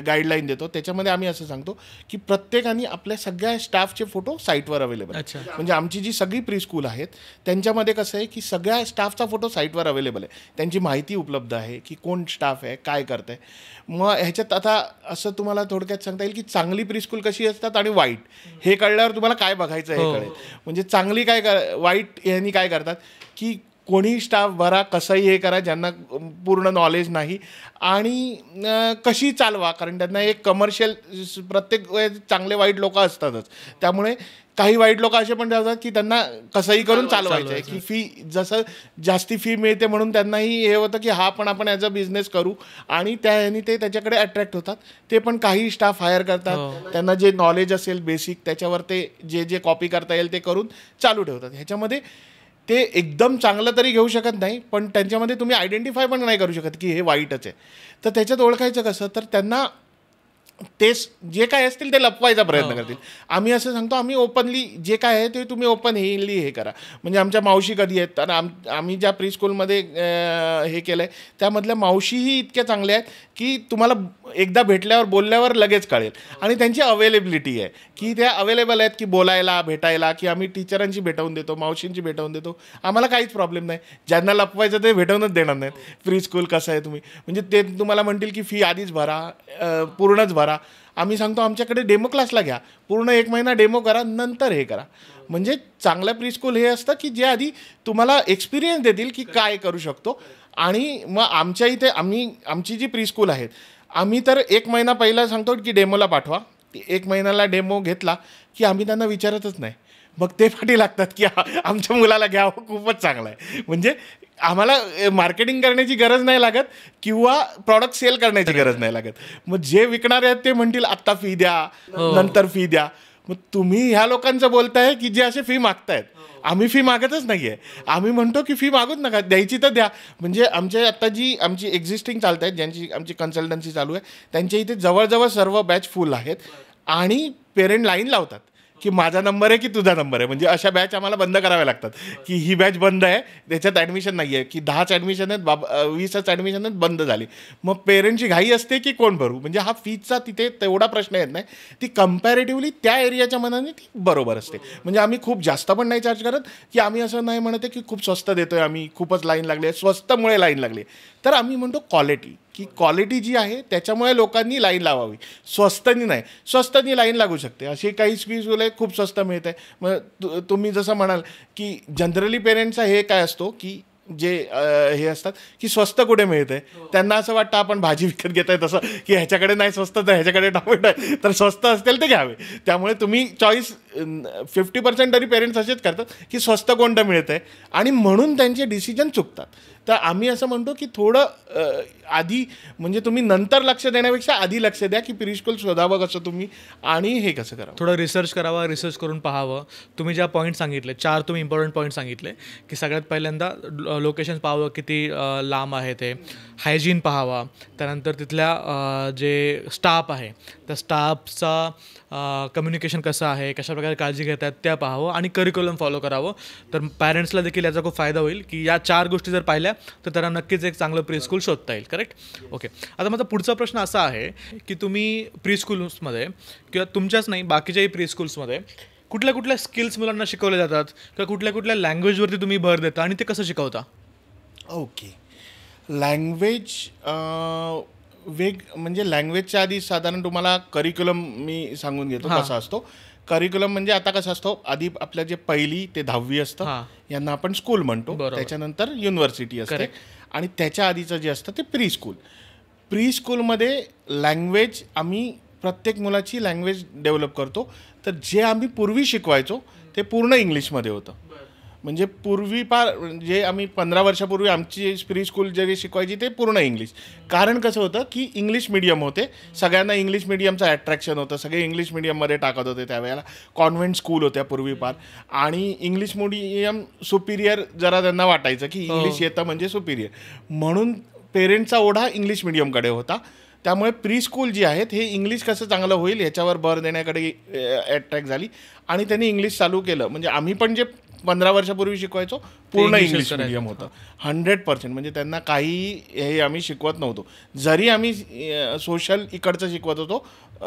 A: गाईडलाईन देतो त्याच्यामध्ये आम्ही असं सांगतो की प्रत्येकाने आपल्या सगळ्या स्टाफचे फोटो साईटवर अवेलेबल आहेत. म्हणजे आमची जी सगळी प्रीस्कूल आहेत त्यांच्यामध्ये कसं आहे की सगळ्या स्टाफचा फोटो साईटवर अवेलेबल आहे. त्यांची माहिती उपलब्ध आहे की कोण स्टाफ आहे, काय करत आहे. मग ह्याच्यात आता असं तुम्हाला थोडक्यात सांगता येईल की चांगली प्रीस्कूल कशी असतात आणि वाईट हे कळल्यावर तुम्हाला काय बघायचं हे कळेल. म्हणजे चांगली वाईट यांनी काय करतात की कोणी स्टाफ भरा, कसंही हे करा, ज्यांना पूर्ण नॉलेज नाही आणि कशी चालवा. कारण त्यांना एक कमर्शियल प्रत्येक वेळेस चांगले वाईट लोक असतातच. त्यामुळे काही वाईट लोक असे पण ठेवतात की त्यांना कसंही करून चालवायचं आहे की फी जसं जास्ती फी मिळते म्हणून त्यांनाही हे होतं की हा पण आपण ॲज अ बिझनेस करू आणि ह्यानी ते त्याच्याकडे अट्रॅक्ट होतात. ते पण काही स्टाफ हायर करतात, त्यांना जे नॉलेज असेल बेसिक त्याच्यावर ते जे जे कॉपी करता येईल ते करून चालू ठेवतात. ह्याच्यामध्ये ते एकदम चांगलं तरी घेऊ शकत नाही पण त्यांच्यामध्ये तुम्ही आयडेंटिफाय पण नाही करू शकत की हे वाईटच आहे. तर त्याच्यात ओळखायचं कसं, तर त्यांना तेच जे काय असतील ते लपवायचा प्रयत्न करतील. आम्ही असं सांगतो आम्ही ओपनली जे काय आहे ते तुम्ही ओपनली हे करा. म्हणजे आमच्या मावशी कधी आहेत तर आम्ही ज्या प्रीस्कूलमध्ये हे केलं आहे त्यामधल्या मावशीही इतक्या चांगल्या आहेत की तुम्हाला एकदा भेटल्यावर बोलल्यावर लगेच कळेल. आणि त्यांची अवेलेबिलिटी आहे की त्या अवेलेबल आहेत की बोलायला भेटायला की आम्ही टीचरांची भेटवून देतो, मावशींची भेटवून देतो. आम्हाला काहीच प्रॉब्लेम नाही. ज्यांना लपवायचं ते भेटवूनच देणार नाहीत. प्रीस्कूल कसं आहे तुम्ही म्हणजे ते तुम्हाला म्हणतील की फी आधीच भरा, पूर्णच भरा. आम्ही सांगतो आमच्याकडे डेमो क्लासला घ्या, पूर्ण 1 महिना डेमो करा, नंतर हे करा. म्हणजे चांगलं प्रीस्कूल हे असतं की जे आधी तुम्हाला एक्सपिरियन्स देतील की काय करू शकतो. आणि मग आमच्या इथे आमची जी प्रीस्कूल आहेत आम्ही तर 1 महिना पहिला सांगतो की डेमोला पाठवा. 1 महिन्याला डेमो घेतला की आम्ही त्यांना विचारतच नाही. मग ते पाठी लागतात की आमच्या मुलाला घ्या, खूपच चांगलं आहे. म्हणजे आम्हाला मार्केटिंग करण्याची गरज नाही लागत किंवा प्रॉडक्ट सेल करण्याची गरज नाही लागत. मग जे विकणारे आहेत ते म्हणतील आत्ता फी द्या, नंतर फी द्या. मग तुम्ही ह्या लोकांचं बोलताय की जे असे फी मागतायत. आम्ही फी मागतच नाही आहे. आम्ही म्हणतो की फी मागूच नका, द्यायची तर द्या. म्हणजे आत्ता जी आमची एक्झिस्टिंग चालत आहेत, ज्यांची आमची कन्सल्टन्सी चालू आहे त्यांच्या इथे जवळजवळ सर्व बॅच फुल आहेत आणि पेरेंट लाईन लावतात की माझा नंबर आहे की तुझा नंबर आहे. म्हणजे अशा बॅच आम्हाला बंद कराव्या लागतात की ही बॅच बंद आहे, त्याच्यात ॲडमिशन नाही आहे की 10च ॲडमिशन आहेत 20च ॲडमिशन आहेत, बंद झाली. मग पेरेंटची घाई असते की कोण भरू. म्हणजे हा फीजचा तिथे तेवढा प्रश्न येत नाही. ती कम्पॅरेटिव्हली त्या एरियाच्या मनाने ती बरोबर असते. म्हणजे आम्ही खूप जास्त पण नाही चार्ज करत की आम्ही असं नाही म्हणत आहे की खूप स्वस्त देतो आहे आम्ही, खूपच लाईन लागली आहे, स्वस्तमुळे लाईन लागली. तर आम्ही म्हणतो क्वालिटी, की क्वालिटी जी आहे त्याच्यामुळे लोकांनी लाईन लावावी, स्वस्तनी नाही. स्वस्तनी लाईन लागू शकते. अशी काही स्कीम्स खूप स्वस्त मिळते. मग तुम्ही जसं म्हणाल की जनरली पेरेंट्सचा हे काय असतो की जे हे असतात की स्वस्त कुठे मिळते, त्यांना असं वाटतं आपण भाजी विकत घेत आहे तसं की ह्याच्याकडे नाही स्वस्त तर ह्याच्याकडे टोमॅटो आहे तर स्वस्त असतील ते घ्यावे. त्यामुळे तुम्ही चॉईस 50% तरी पेरेंट्स असेच करतात की स्वस्त कोणतं मिळतं आहे आणि म्हणून त्यांचे डिसिजन चुकतात. तर आम्ही असं म्हणतो की थोडं आधी म्हणजे तुम्ही नंतर लक्ष देण्यापेक्षा आधी लक्ष द्या की प्रीस्कूल शोधावं कसं तुम्ही आणि हे कसं करावं.
B: थोडं रिसर्च करावा, रिसर्च करून पाहावं. तुम्ही ज्या पॉईंट सांगितले 4 तुम्ही इम्पॉर्टंट पॉईंट सांगितले की सगळ्यात पहिल्यांदा लोकेशन पाहावं किती लांब आहे ते, हायजीन पाहावा, त्यानंतर तिथल्या जे स्टाफ आहे त्या स्टाफचा कम्युनिकेशन कसं आहे, कशाप्रकारे काळजी घेतात त्या पाहावं आणि करिक्युलम फॉलो करावं. तर पॅरेंट्सला देखील याचा खूप फायदा होईल की या 4 गोष्टी जर पाहिल्या तर त्यांना नक्कीच एक चांगलं प्रीस्कूल शोधता येईल. करेक्ट? ओके. आता माझा पुढचा प्रश्न असा आहे की तुम्ही प्रीस्कूल्समध्ये किंवा तुमच्याच नाही बाकीच्याही प्रीस्कूल्समध्ये कुठल्या कुठल्या स्किल्स मुलांना शिकवले जातात किंवा कुठल्या कुठल्या लँग्वेजवरती तुम्ही भर देता आणि ते कसं शिकवता?
A: ओके. लँग्वेज म्हणजे लँग्वेजच्या आधी साधारण तुम्हाला करिक्युलम मी सांगून घेतो कसा असतो. करिक्युलम म्हणजे आता कसं असतो, आधी आपलं जे 1ली ते 10वी असतं यांना आपण स्कूल म्हणतो, त्याच्यानंतर युनिव्हर्सिटी असते आणि त्याच्या आधीचं जे असतं ते प्रीस्कूल. प्रीस्कूलमध्ये लँग्वेज आम्ही प्रत्येक मुलाची लँग्वेज डेव्हलप करतो. तर जे आम्ही पूर्वी शिकवायचो ते पूर्ण इंग्लिशमध्ये होतं. म्हणजे पूर्वी फार जे आम्ही 15 वर्षापूर्वी आमची प्री स्कूल जे शिकवायची ते पूर्ण इंग्लिश. कारण कसं होतं की इंग्लिश मिडियम होते, सगळ्यांना इंग्लिश मिडियमचं अट्रॅक्शन होतं, सगळे इंग्लिश मिडियममध्ये टाकत होते त्यावेळेला. कॉन्व्हेंट स्कूल होत्या पूर्वी फार, आणि इंग्लिश मिडियम सुपिरियर जरा त्यांना वाटायचं की इंग्लिश येतं म्हणजे सुपिरियर, म्हणून पेरेंट्सचा ओढा इंग्लिश मिडियमकडे होता. त्यामुळे प्री स्कूल जी आहेत हे इंग्लिश कसं चांगलं होईल याच्यावर भर देण्याकडे अट्रॅक्ट झाली आणि त्यांनी इंग्लिश चालू केलं. म्हणजे आम्ही पण जे 15 वर्षापूर्वी शिकवायचो पूर्ण इंग्लिश मिडियम होतं 100%. म्हणजे त्यांना काही हे आम्ही शिकवत नव्हतो. जरी आम्ही सोशल इकडचं शिकवत होतो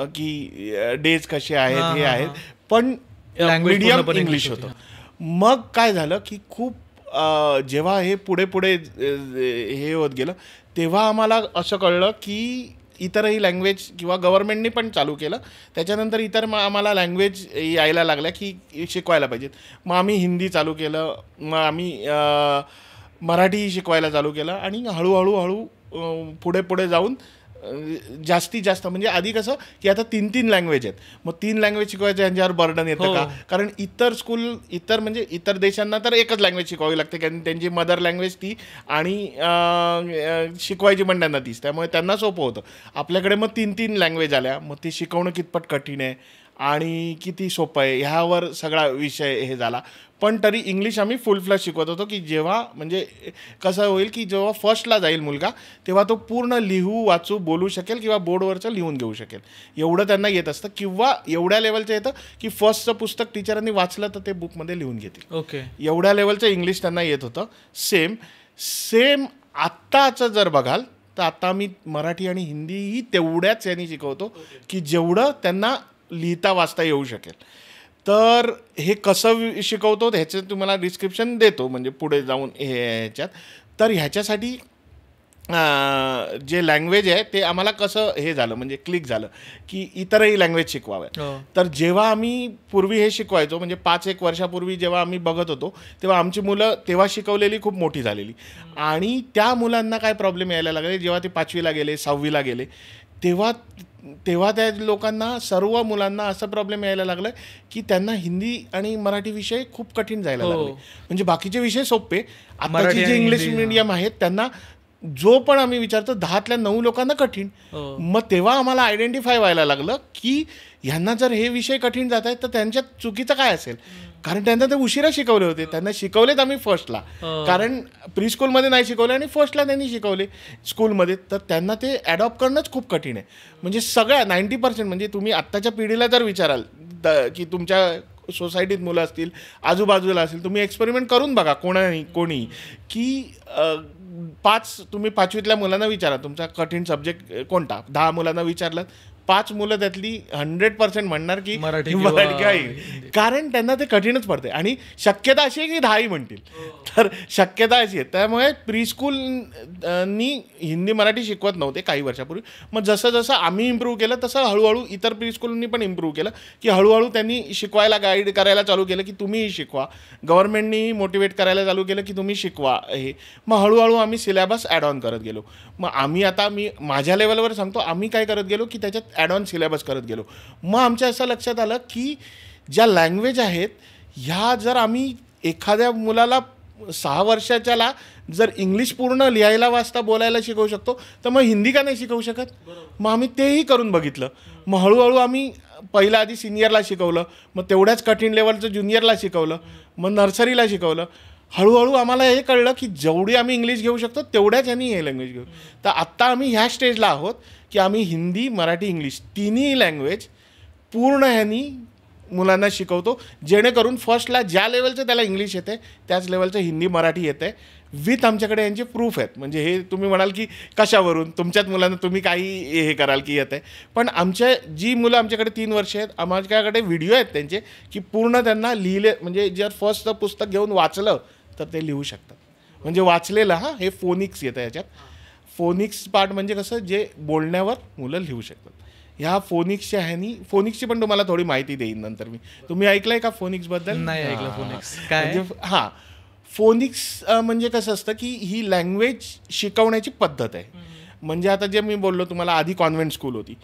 A: की डेज कसे आहेत हे आहेत, पण मीडियम इंग्लिश होतं. मग काय झालं की खूप जेव्हा हे पुढे पुढे हे होत गेलं तेव्हा आम्हाला असं कळलं की इतरही लँग्वेज किंवा गव्हर्नमेंटने पण चालू केलं. त्याच्यानंतर इतर आम्हाला लँग्वेज यायला लागल्या की शिकवायला पाहिजेत. मग आम्ही हिंदी चालू केलं, मग आम्ही मराठी शिकवायला चालू केलं, आणि हळूहळू पुढे पुढे जाऊन जास्तीत जास्त म्हणजे आधी कसं की आता 3 लँग्वेज आहेत, मग 3 लँग्वेज शिकवायचं यांच्यावर बर्डन येतं का? कारण इतर देशांना तर एकच लँग्वेज शिकवावी लागते, कारण त्यांची मदर लँग्वेज ती आणि शिकवायची पण त्यांना तीच, त्यामुळे त्यांना सोपं होतं. आपल्याकडे मग 3 लँग्वेज आल्या, मग ती शिकवणं कितपत कठीण आहे आणि किती सोपं आहे ह्यावर सगळा विषय हे झाला. पण तरी इंग्लिश आम्ही फुल फ्लॅश शिकवत होतो की जेव्हा म्हणजे कसं होईल की जेव्हा फर्स्टला जाईल मुलगा तेव्हा तो पूर्ण लिहू वाचू बोलू शकेल किंवा बोर्डवरचं लिहून घेऊ शकेल, एवढं त्यांना येत असतं. किंवा एवढ्या लेवलचं येतं की फर्स्टचं पुस्तक टीचरांनी वाचलं तर ते बुकमध्ये लिहून घेतील.
B: ओके,
A: एवढ्या लेवलचं इंग्लिश त्यांना येत होतं. सेम आत्ताचं जर बघाल तर आता आम्ही मराठी आणि हिंदीही तेवढ्याच यांनी शिकवतो की जेवढं त्यांना लिहिता वाचता येऊ शकेल. तर हे कसं शिकवतो ह्याचं तुम्हाला डिस्क्रिप्शन देतो म्हणजे पुढे जाऊन ह्याच्यात. तर ह्याच्यासाठी जे लँग्वेज आहे ते आम्हाला कसं हे झालं म्हणजे क्लिक झालं की इतरही लँग्वेज शिकवाव्यात. तर जेव्हा आम्ही पूर्वी हे शिकवायचो म्हणजे 5-1 वर्षापूर्वी जेव्हा आम्ही बघत होतो तेव्हा आमची मुलं तेव्हा शिकवलेली खूप मोठी झालेली, आणि त्या मुलांना काय प्रॉब्लेम यायला लागले जेव्हा ते 5वीला गेले 6वीला गेले तेव्हा त्या लोकांना सर्व मुलांना असं प्रॉब्लेम यायला लागला की त्यांना हिंदी आणि मराठी विषय खूप कठीण जायला लागले. म्हणजे बाकीचे विषय सोपे, आताची जे इंग्लिश मिडियम आहेत त्यांना जो पण आम्ही विचारतो 10तल्या 9 लोकांना कठीण. मग तेव्हा आम्हाला आयडेंटिफाय व्हायला लागलं की ह्यांना जर हे विषय कठीण जात आहेत तर त्यांच्यात चुकीचं काय असेल, कारण त्यांना ते उशिरा शिकवले होते. त्यांना शिकवलेत आम्ही फर्स्टला, कारण प्री स्कूलमध्ये नाही शिकवले आणि फर्स्टला त्यांनी शिकवले स्कूलमध्ये, तर त्यांना ते ॲडॉप्ट करणंच खूप कठीण आहे. म्हणजे सगळ्या 90% म्हणजे तुम्ही आत्ताच्या पिढीला जर विचाराल की तुमच्या सोसायटीत मुलं असतील आजूबाजूला असतील, तुम्ही एक्सपेरिमेंट करून बघा कोणी की तुम्ही 5वीतल्या मुलांना विचारा तुमचा कठीण सब्जेक्ट कोणता, 10 मुलांना विचारलं 5 मुलं त्यातली 100% म्हणणार की मराठी काय, कारण त्यांना ते कठीणच पडते. आणि शक्यता अशी आहे की 10ही म्हणतील, तर शक्यता अशी आहे. त्यामुळे प्री स्कूलनी हिंदी मराठी शिकवत नव्हते काही वर्षापूर्वी. मग जसं जसं आम्ही इम्प्रूव्ह केलं तसं हळूहळू इतर प्री स्कूलनी पण इम्प्रूव्ह केलं की हळूहळू त्यांनी शिकवायला गाईड करायला चालू केलं की तुम्हीही शिकवा. गव्हर्नमेंटनी मोटिवेट करायला चालू केलं की तुम्ही शिकवा हे. मग हळूहळू आम्ही सिलेबस ॲड ऑन करत गेलो. मग आम्ही आता माझ्या लेवलवर सांगतो आम्ही काय करत गेलो की त्याच्यात ॲड ऑन सिलेबस करत गेलो. मग आमच्या असं लक्षात आलं की ज्या लँग्वेज आहेत ह्या जर आम्ही एखाद्या मुलाला 6 वर्षाच्याला जर इंग्लिश पूर्ण लिहायला वाचता बोलायला शिकवू शकतो तर मग हिंदी का नाही शिकवू शकत. मग आम्ही तेही करून बघितलं. मग हळूहळू आम्ही पहिला आधी सिनियरला शिकवलं, मग तेवढ्याच कठीण लेवलचं ज्युनियरला शिकवलं, मग नर्सरीला शिकवलं. हळूहळू आम्हाला हे कळलं की जेवढी आम्ही इंग्लिश घेऊ शकतो तेवढ्याच यांनी हे लँग्वेज घेऊ. तर आत्ता आम्ही ह्या स्टेजला आहोत की आम्ही हिंदी मराठी इंग्लिश तिन्ही लँग्वेज पूर्ण ह्यांनी मुलांना शिकवतो, जेणेकरून फर्स्टला ज्या लेवलचं त्याला इंग्लिश येते त्याच लेवलचं हिंदी मराठी येते विथ आमच्याकडे यांचे प्रूफ आहेत. म्हणजे हे तुम्ही म्हणाल की कशावरून तुमच्याच मुलांना तुम्ही काही हे कराल की येते, पण जी मुलं आमच्याकडे 3 वर्ष आहेत आमच्याकडे व्हिडिओ आहेत त्यांचे की पूर्ण त्यांना लिहिले, म्हणजे जर फर्स्टचं पुस्तक घेऊन वाचलं तर ते लिहू शकतात. म्हणजे वाचलेलं हे फोनिक्स येतं याच्यात. फोनिक्स पार्ट म्हणजे कसं जे बोलण्यावर मुलं लिहू शकतात. ह्या फोनिक्सच्या ह्यानी फोनिक्सची पण तुम्हाला थोडी माहिती देईन नंतर मी. तुम्ही ऐकलंय का फोनिक्सबद्दल?
B: नाही ऐकलं. फोनिक्स काय?
A: म्हणजे फोनिक्स म्हणजे कसं असतं की ही लँग्वेज शिकवण्याची पद्धत आहे. म्हणजे आता जे मी बोललो तुम्हाला आधी कॉन्व्हेंट स्कूल होती,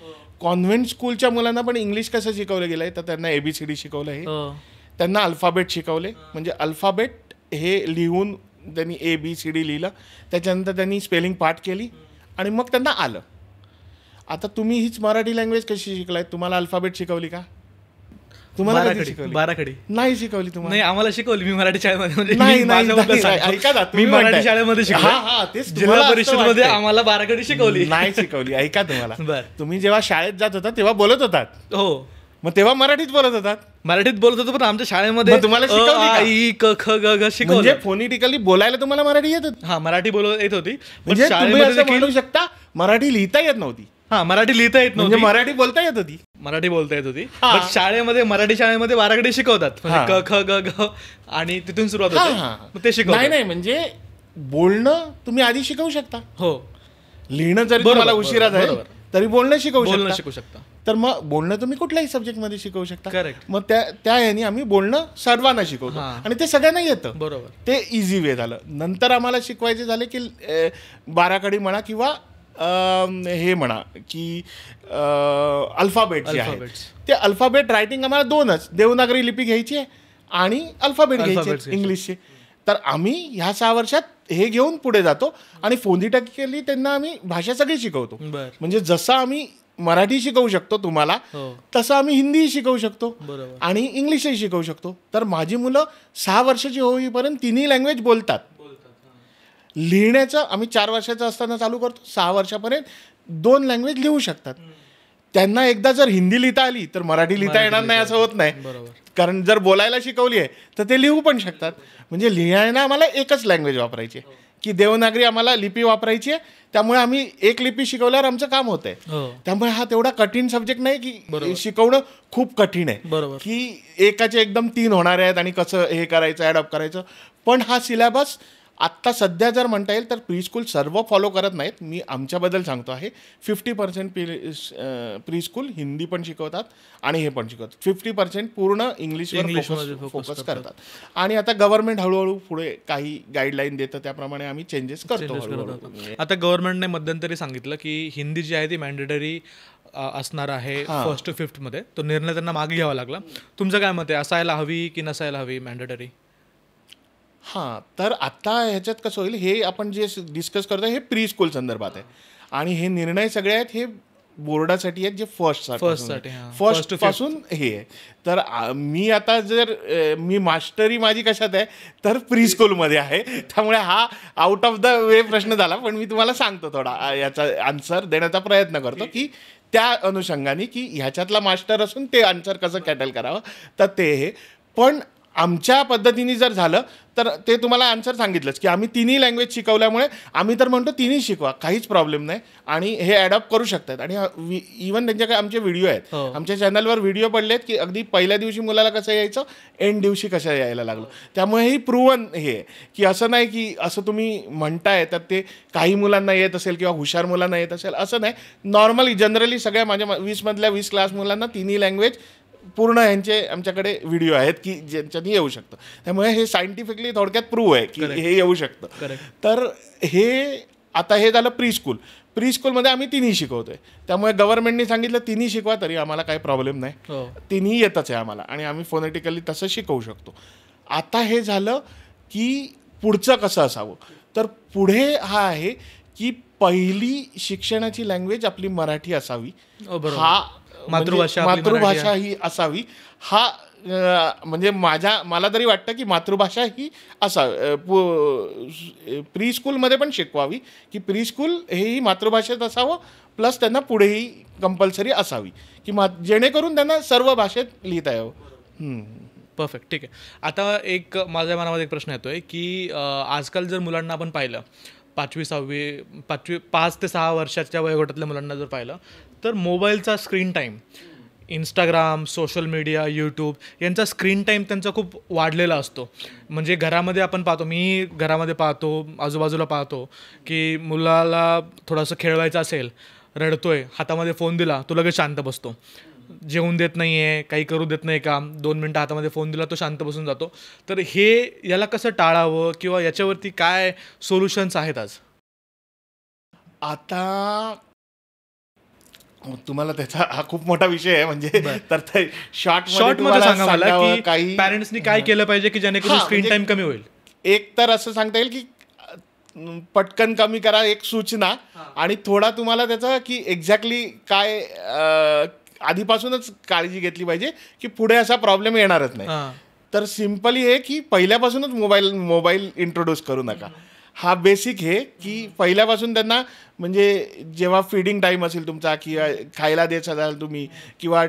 A: कॉन्व्हेंट स्कूलच्या मुलांना पण इंग्लिश कसं शिकवलं गेलं आहे तर त्यांना ABCD शिकवलं आहे, त्यांना अल्फाबेट शिकवले. म्हणजे अल्फाबेट हे लिहून त्यांनी ABCD लिहिलं, त्याच्यानंतर त्यांनी स्पेलिंग पाठ केली आणि मग त्यांना आलं. आता तुम्ही हीच मराठी लँग्वेज कशी शिकलाय? तुम्हाला अल्फाबेट शिकवली का? तुम्हाला कधी शिकवली?
B: बाराखडी
A: नाही शिकवली तुम्हाला.
B: नाही, आम्हाला शिकवली. मी मराठी शाळेमध्ये म्हणजे
A: नाही,
B: मी
A: नाही,
B: माझ्याबद्दल
A: नाही,
B: सांगतो.
A: ऐका ना,
B: मी
A: तुम्ही
B: मराठी
A: म्हणताय.
B: शाळेमध्ये शिकलो.
A: तेच
B: जिल्हा
A: तुम्हाला असं
B: परिषदमध्ये
A: वाटतंय.
B: आम्हाला बाराखडी शिकवली.
A: नाही शिकवली. ऐका तुम्हाला,
B: बरं.
A: तुम्ही जेव्हा शाळेत जात होता तेव्हा बोलत होतात,
B: हो,
A: मग तेव्हा मराठीत बोलत होतात.
B: मराठीत बोलत होतो, पण आमच्या शाळेमध्ये
A: मग तुम्हाला शिकवली का?
B: अ, आ, इ, क, ख, ग, घ शिकवलं.
A: म्हणजे फोनिटिकली बोलायला तुम्हाला मराठी येत होती.
B: हा, मराठी बोलत येत होती, पण
A: म्हणजे तुम्ही
B: शाळेमध्ये
A: असं
B: देखील
A: म्हणू शकता मराठी लिहिता येत नव्हती,
B: हा मराठी लिहिता येत
A: म्हणजे
B: नव्हती,
A: मराठी बोलता येत होती.
B: मराठी बोलता येत होती.
A: हा.
B: पण शाळेमध्ये मराठी शाळेमध्ये बाराखडी शिकवतात, म्हणजे
A: हा.
B: क, ख, ग, घ आणि तिथून सुरुवात
A: हा,
B: होते.
A: हा.
B: मग ते शिकवतात.
A: नाही, म्हणजे बोलणं तुम्ही आधी शिकवू शकता.
B: हो,
A: लिहिणं जरी
B: बरोबर,
A: तुम्हाला उशिरा
B: बरोबर,
A: जाईल
B: बरोबर.
A: तरी बोलणं शिकवू
B: बोलणं
A: शकता.
B: शिकू शकता.
A: तर मग बोलणं तुम्ही कुठल्याही सब्जेक्टमध्ये शिकवू शकता.
B: Correct.
A: मग त्या याने आम्ही बोलणं सर्वांना शिकवतो
B: हा.
A: आणि ते सगळ्यांना येतं.
B: बरोबर.
A: ते इझी वे झालं. नंतर आम्हाला शिकवायचे झाले की बाराखडी म्हणा किंवा हे म्हणा की अल्फाबेट जे आहे
B: Alphabets.
A: ते अल्फाबेट रायटिंग आम्हाला 2च, देवनागरी लिपी घ्यायची आहे आणि अल्फाबेट
B: Alphabets
A: घ्यायचे
B: घ्यायचे.
A: इंग्लिशचे. तर आम्ही ह्या 6 वर्षात हे घेऊन पुढे जातो आणि फोनिटिकली त्यांना आम्ही भाषा सगळी शिकवतो.
B: बर,
A: म्हणजे जसं आम्ही मराठी शिकवू शकतो तुम्हाला,
B: हो,
A: तसं आम्ही हिंदीही शिकवू शकतो
B: बरोबर.
A: आणि इंग्लिशही शिकवू शकतो. तर माझी मुलं 6 वर्षाची होईपर्यंत तिन्ही लँग्वेज बोलतात. लिहिण्याचं आम्ही 4 वर्षाचं असताना चालू करतो, 6 वर्षापर्यंत 2 लँग्वेज लिहू शकतात. त्यांना एकदा जर हिंदी लिहिता आली तर मराठी लिहिता येणार नाही असं होत नाही,
B: बरोबर.
A: कारण जर बोलायला शिकवली आहे तर ते लिहू पण शकतात. म्हणजे लिहायला आम्हाला एकच लँग्वेज वापरायची आहे की देवनागरी आम्हाला लिपी वापरायची आहे, त्यामुळे आम्ही एक लिपी शिकवल्यावर आमचं काम होतंय.
B: हो,
A: त्यामुळे हा तेवढा कठीण सब्जेक्ट नाही की शिकवणं खूप कठीण आहे,
B: बरोबर.
A: की एकाचे एकदम 3 होणार आहेत आणि कसं हे करायचं ॲडॉप्ट करायचं. पण हा सिलेबस आत्ता सध्या जर म्हणता येईल तर प्री-स्कूल सर्व फॉलो करत नाहीत. मी आमच्याबद्दल सांगतो आहे, 50% प्री-स्कूल हिंदी पण शिकवतात आणि हे पण शिकवतात. 50% पूर्ण इंग्लिशवर फोकस करतात. आणि आता गव्हर्नमेंट हळूहळू पुढे काही गाईडलाईन देतं, त्याप्रमाणे आम्ही चेंजेस करतो हळूहळू.
B: आता गव्हर्नमेंटने मध्यंतरी सांगितलं की हिंदी जी आहे ती मॅन्डेटरी असणार आहे 1st to 5th मध्ये. तो निर्णय त्यांना मागे घ्यावा लागला. तुमचं काय मत आहे, असायला हवी की नसायला हवी मॅन्डेटरी?
A: हां, तर आता ह्याच्यात कसं होईल, हे आपण जे डिस्कस करतो हे प्री स्कूल संदर्भात आहे आणि हे निर्णय सगळे आहेत हे बोर्डासाठी आहेत जे
B: फर्स्टसाठी, हां. First
A: first
B: to fifth.
A: पासून हे आहे. तर मी आता जर मी मास्टरी माझी कशात आहे तर प्री स्कूलमध्ये आहे, त्यामुळे हा आउट ऑफ द वे प्रश्न झाला. पण मी तुम्हाला सांगतो थोडा याचा आन्सर देण्याचा प्रयत्न करतो की त्या अनुषंगाने की ह्याच्यातला मास्टर असून ते आन्सर कसं कॅटल करावं, तर ते हे. पण आमच्या पद्धतीने जर झालं तर ते तुम्हाला आन्सर सांगितलंच की आम्ही तिन्ही लँग्वेज शिकवल्यामुळे आम्ही तर म्हणतो तिन्ही शिकवा, काहीच प्रॉब्लेम नाही आणि हे ॲडॉप्ट करू शकतात. आणि इवन त्यांच्याकडे आमचे व्हिडिओ आहेत,
B: हो.
A: आमच्या चॅनलवर व्हिडिओ पडले आहेत की अगदी पहिल्या दिवशी मुलाला कसं यायचं, एंड दिवशी कसं यायला लागलं. त्यामुळे ही प्रूव्हन हे आहे की असं नाही की असं तुम्ही म्हणताय तर ते काही मुलांना येत असेल किंवा हुशार मुलांना येत असेल असं नाही. नॉर्मली जनरली सगळ्या माझ्या 20मधल्या 20 क्लास मुलांना तिन्ही लँग्वेज पूर्ण यांचे आमच्याकडे व्हिडिओ आहेत की ज्यांच्यानी येऊ शकतं. त्यामुळे हे सायंटिफिकली थोडक्यात प्रूव्ह आहे की हे येऊ शकतं. तर हे आता हे झालं प्री स्कूल. प्री स्कूलमध्ये आम्ही तिन्ही शिकवतोय, त्यामुळे गव्हर्नमेंटने सांगितलं तिन्ही शिकवा तरी आम्हाला काही प्रॉब्लेम नाही. तिन्ही येतच आहे आम्हाला आणि आम्ही फोनेटिकली तसं शिकवू शकतो. आता हे झालं की पुढचं कसं असावं, तर पुढे हा आहे की पहिली शिक्षणाची लँग्वेज आपली मराठी असावी. हा मातृभाषा ही असावी. हा म्हणजे मला तरी वाटतं की मातृभाषा ही प्री स्कूलमध्ये पण शिकवावी की प्री स्कूल हेही मातृभाषेत असावं, प्लस त्यांना पुढेही कंपल्सरी असावी की जेणेकरून त्यांना सर्व भाषेत लिहिता यावं.
B: परफेक्ट, ठीक आहे. आता एक माझ्या मनामध्ये एक प्रश्न येतोय की आजकाल जर मुलांना आपण पाहिलं 5वी 6वी 5 ते 6 वर्षाच्या वयोगटातल्या मुलांना जर पाहिलं तर मोबाईलचा screen time, Instagram, social media, YouTube यांचा स्क्रीन टाईम त्यांचा खूप वाढलेला असतो. म्हणजे घरामध्ये आपण पाहतो, मी घरामध्ये पाहतो, आजूबाजूला पाहतो की मुलाला थोडंसं खेळवायचं असेल, रडतोय, हातामध्ये फोन दिला तो लगेच शांत बसतो. जेवून देत नाही आहे, काही करू देत नाही काम, 2 मिनटं हातामध्ये फोन दिला तो शांत बसून जातो. तर हे याला कसं टाळावं किंवा याच्यावरती काय सोल्युशन्स आहेत आज?
A: आता तुम्हाला त्याचा हा खूप मोठा विषय आहे, म्हणजे तर
B: शॉर्ट मध्ये सांगा मला की पॅरेंट्सनी काय केलं पाहिजे की जेणेकरून स्क्रीन टाइम कमी होईल.
A: एक तर असं सांगता येईल की पटकन कमी करा एक सूचना, आणि थोडा तुम्हाला त्याचं की एक्झॅक्टली काय आधीपासूनच काळजी घेतली पाहिजे की पुढे असा प्रॉब्लेम येणारच नाही. तर सिम्पली हे की पहिल्यापासूनच मोबाईल इंट्रोड्यूस करू नका. हा बेसिक हे की पहिल्यापासून त्यांना म्हणजे जेव्हा फीडिंग टाईम असेल तुमचा किंवा खायला देत असाल तुम्ही किंवा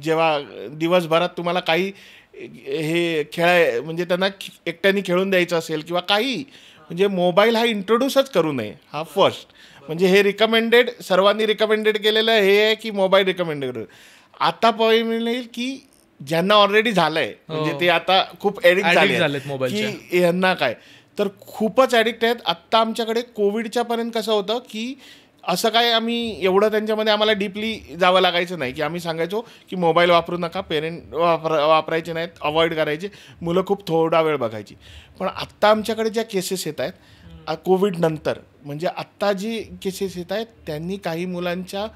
A: जेव्हा दिवसभरात तुम्हाला काही हे म्हणजे त्यांना एकट्याने खेळून द्यायचं असेल किंवा काही म्हणजे मोबाईल हा इंट्रोड्यूसच करू नये. हा फर्स्ट म्हणजे हे रिकमेंडेड, सर्वांनी रिकमेंडेड केलेलं हे आहे की मोबाईल रिकमेंडेड करू. आता मिळेल की ज्यांना ऑलरेडी झालंय म्हणजे ते आता खूप ॲडिक्ट झाले की यांना काय तर खूपच ॲडिक्ट आहेत. आत्ता आमच्याकडे कोविडच्या पर्यंत कसं होतं की असं काय आम्ही एवढं त्यांच्यामध्ये आम्हाला डीपली जावं लागायचं नाही की आम्ही सांगायचो की मोबाईल वापरू नका, पेरेंट वापरायचे नाहीत, अवॉइड करायचे, मुलं खूप थोडा वेळ बघायची. पण आत्ता आमच्याकडे ज्या केसेस येत आहेत कोविड नंतर म्हणजे आत्ता जी केसेस येत आहेत त्यांनी काही मुलांच्या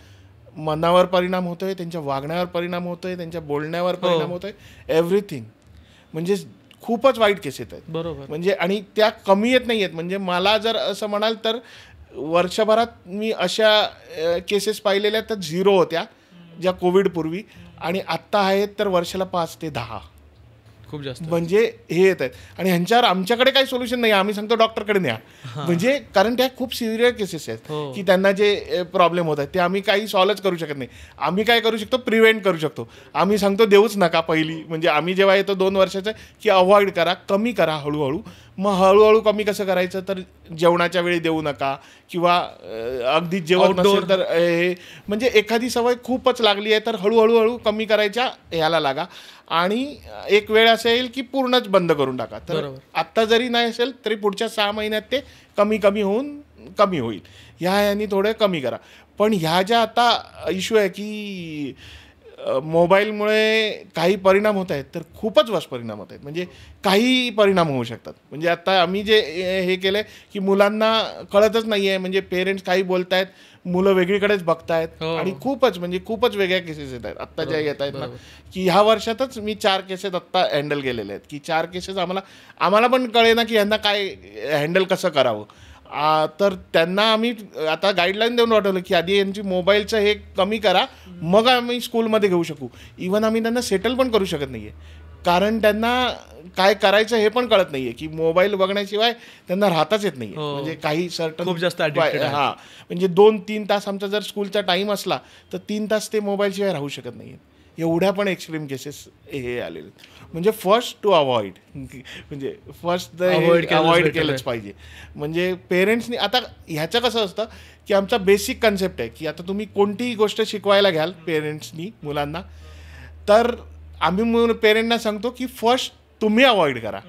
A: मनावर परिणाम होतो आहे, त्यांच्या वागण्यावर परिणाम होतो आहे, त्यांच्या बोलण्यावर परिणाम होतो आहे, एव्हरीथिंग. म्हणजे खूपच वाईट केस येत आहेत.
B: बरोबर.
A: म्हणजे आणि त्या कमी येत नाही आहेत. म्हणजे मला जर असं म्हणाल तर वर्षभरात मी अशा केसेस पाहिलेल्या तर 0 होत्या ज्या कोविडपूर्वी, आणि आत्ता आहेत तर वर्षाला 5 ते 10
B: खूप जास्त
A: म्हणजे हे येत आहेत. आणि ह्यांच्यावर आमच्याकडे काही सोल्युशन नाही, आम्ही सांगतो डॉक्टरकडे न्या. म्हणजे कारण त्या खूप सिव्हिअर केसेस आहेत की त्यांना जे प्रॉब्लेम होत आहेत ते आम्ही काही सॉल्वच करू शकत नाही. आम्ही काय करू शकतो, प्रिव्हेंट करू शकतो. आम्ही सांगतो देऊच नका पहिली, म्हणजे आम्ही जेव्हा येतो 2 वर्षाचं की अवॉइड करा, कमी करा हळूहळू. मग हळूहळू कमी कसं करायचं तर जेवणाच्या वेळी देऊ नका किंवा अगदी जेवण नसेल तर हे म्हणजे एखादी सवय खूपच लागली आहे तर हळूहळू कमी करायच्या ह्याला लागा. आणि एक वेळ असं येईल की पूर्णच बंद करून टाका. तर आत्ता जरी नाही असेल तरी पुढच्या 6 महिन्यात ते कमी होईल. ह्या यांनी थोडं कमी करा. पण ह्या ज्या आता इश्यू आहे की मोबाईलमुळे काही परिणाम होत आहेत तर खूपच वाईट परिणाम होत आहेत. म्हणजे काही परिणाम होऊ शकतात. म्हणजे आता आम्ही जे हे केलं आहे की मुलांना कळतच नाही आहे, म्हणजे पेरेंट्स काही बोलत आहेत, मुलं वेगळीकडेच बघतायत आणि खूपच वेगळ्या केसेस येत आहेत आत्ता ज्या येत आहेत ना की ह्या वर्षातच मी 4 केसेस आत्ता हँडल केलेले आहेत की 4 केसेस आम्हाला पण कळे ना की यांना काय हँडल कसं करावं. तर त्यांना आम्ही आता गाईडलाईन देऊन पाठवलं की आधी यांची मोबाईलचं हे कमी करा, मग आम्ही स्कूलमध्ये घेऊ शकू. इव्हन आम्ही त्यांना सेटल पण करू शकत नाही आहे कारण त्यांना काय करायचं हे पण कळत नाही आहे की मोबाईल बघण्याशिवाय त्यांना राहताच येत नाही आहे. म्हणजे काही सर्टन
B: खूप जास्त
A: म्हणजे 2-3 तास आमचा जर स्कूलचा टाईम असला तर 3 तास ते मोबाईलशिवाय राहू शकत नाही आहेत. एवढ्या पण एक्स्ट्रीम केसेस हे आलेले आहेत. म्हणजे फर्स्ट टू अवॉइड, म्हणजे फर्स्ट अवॉइड केलंच पाहिजे. म्हणजे पेरेंट्सनी आता ह्याचं कसं असतं की आमचा बेसिक कन्सेप्ट आहे की आता तुम्ही कोणतीही गोष्ट शिकवायला घ्याल पेरेंट्सनी मुलांना तर आम्ही पेरेंटना सांगतो की फर्स्ट तुम्ही अवॉइड करा.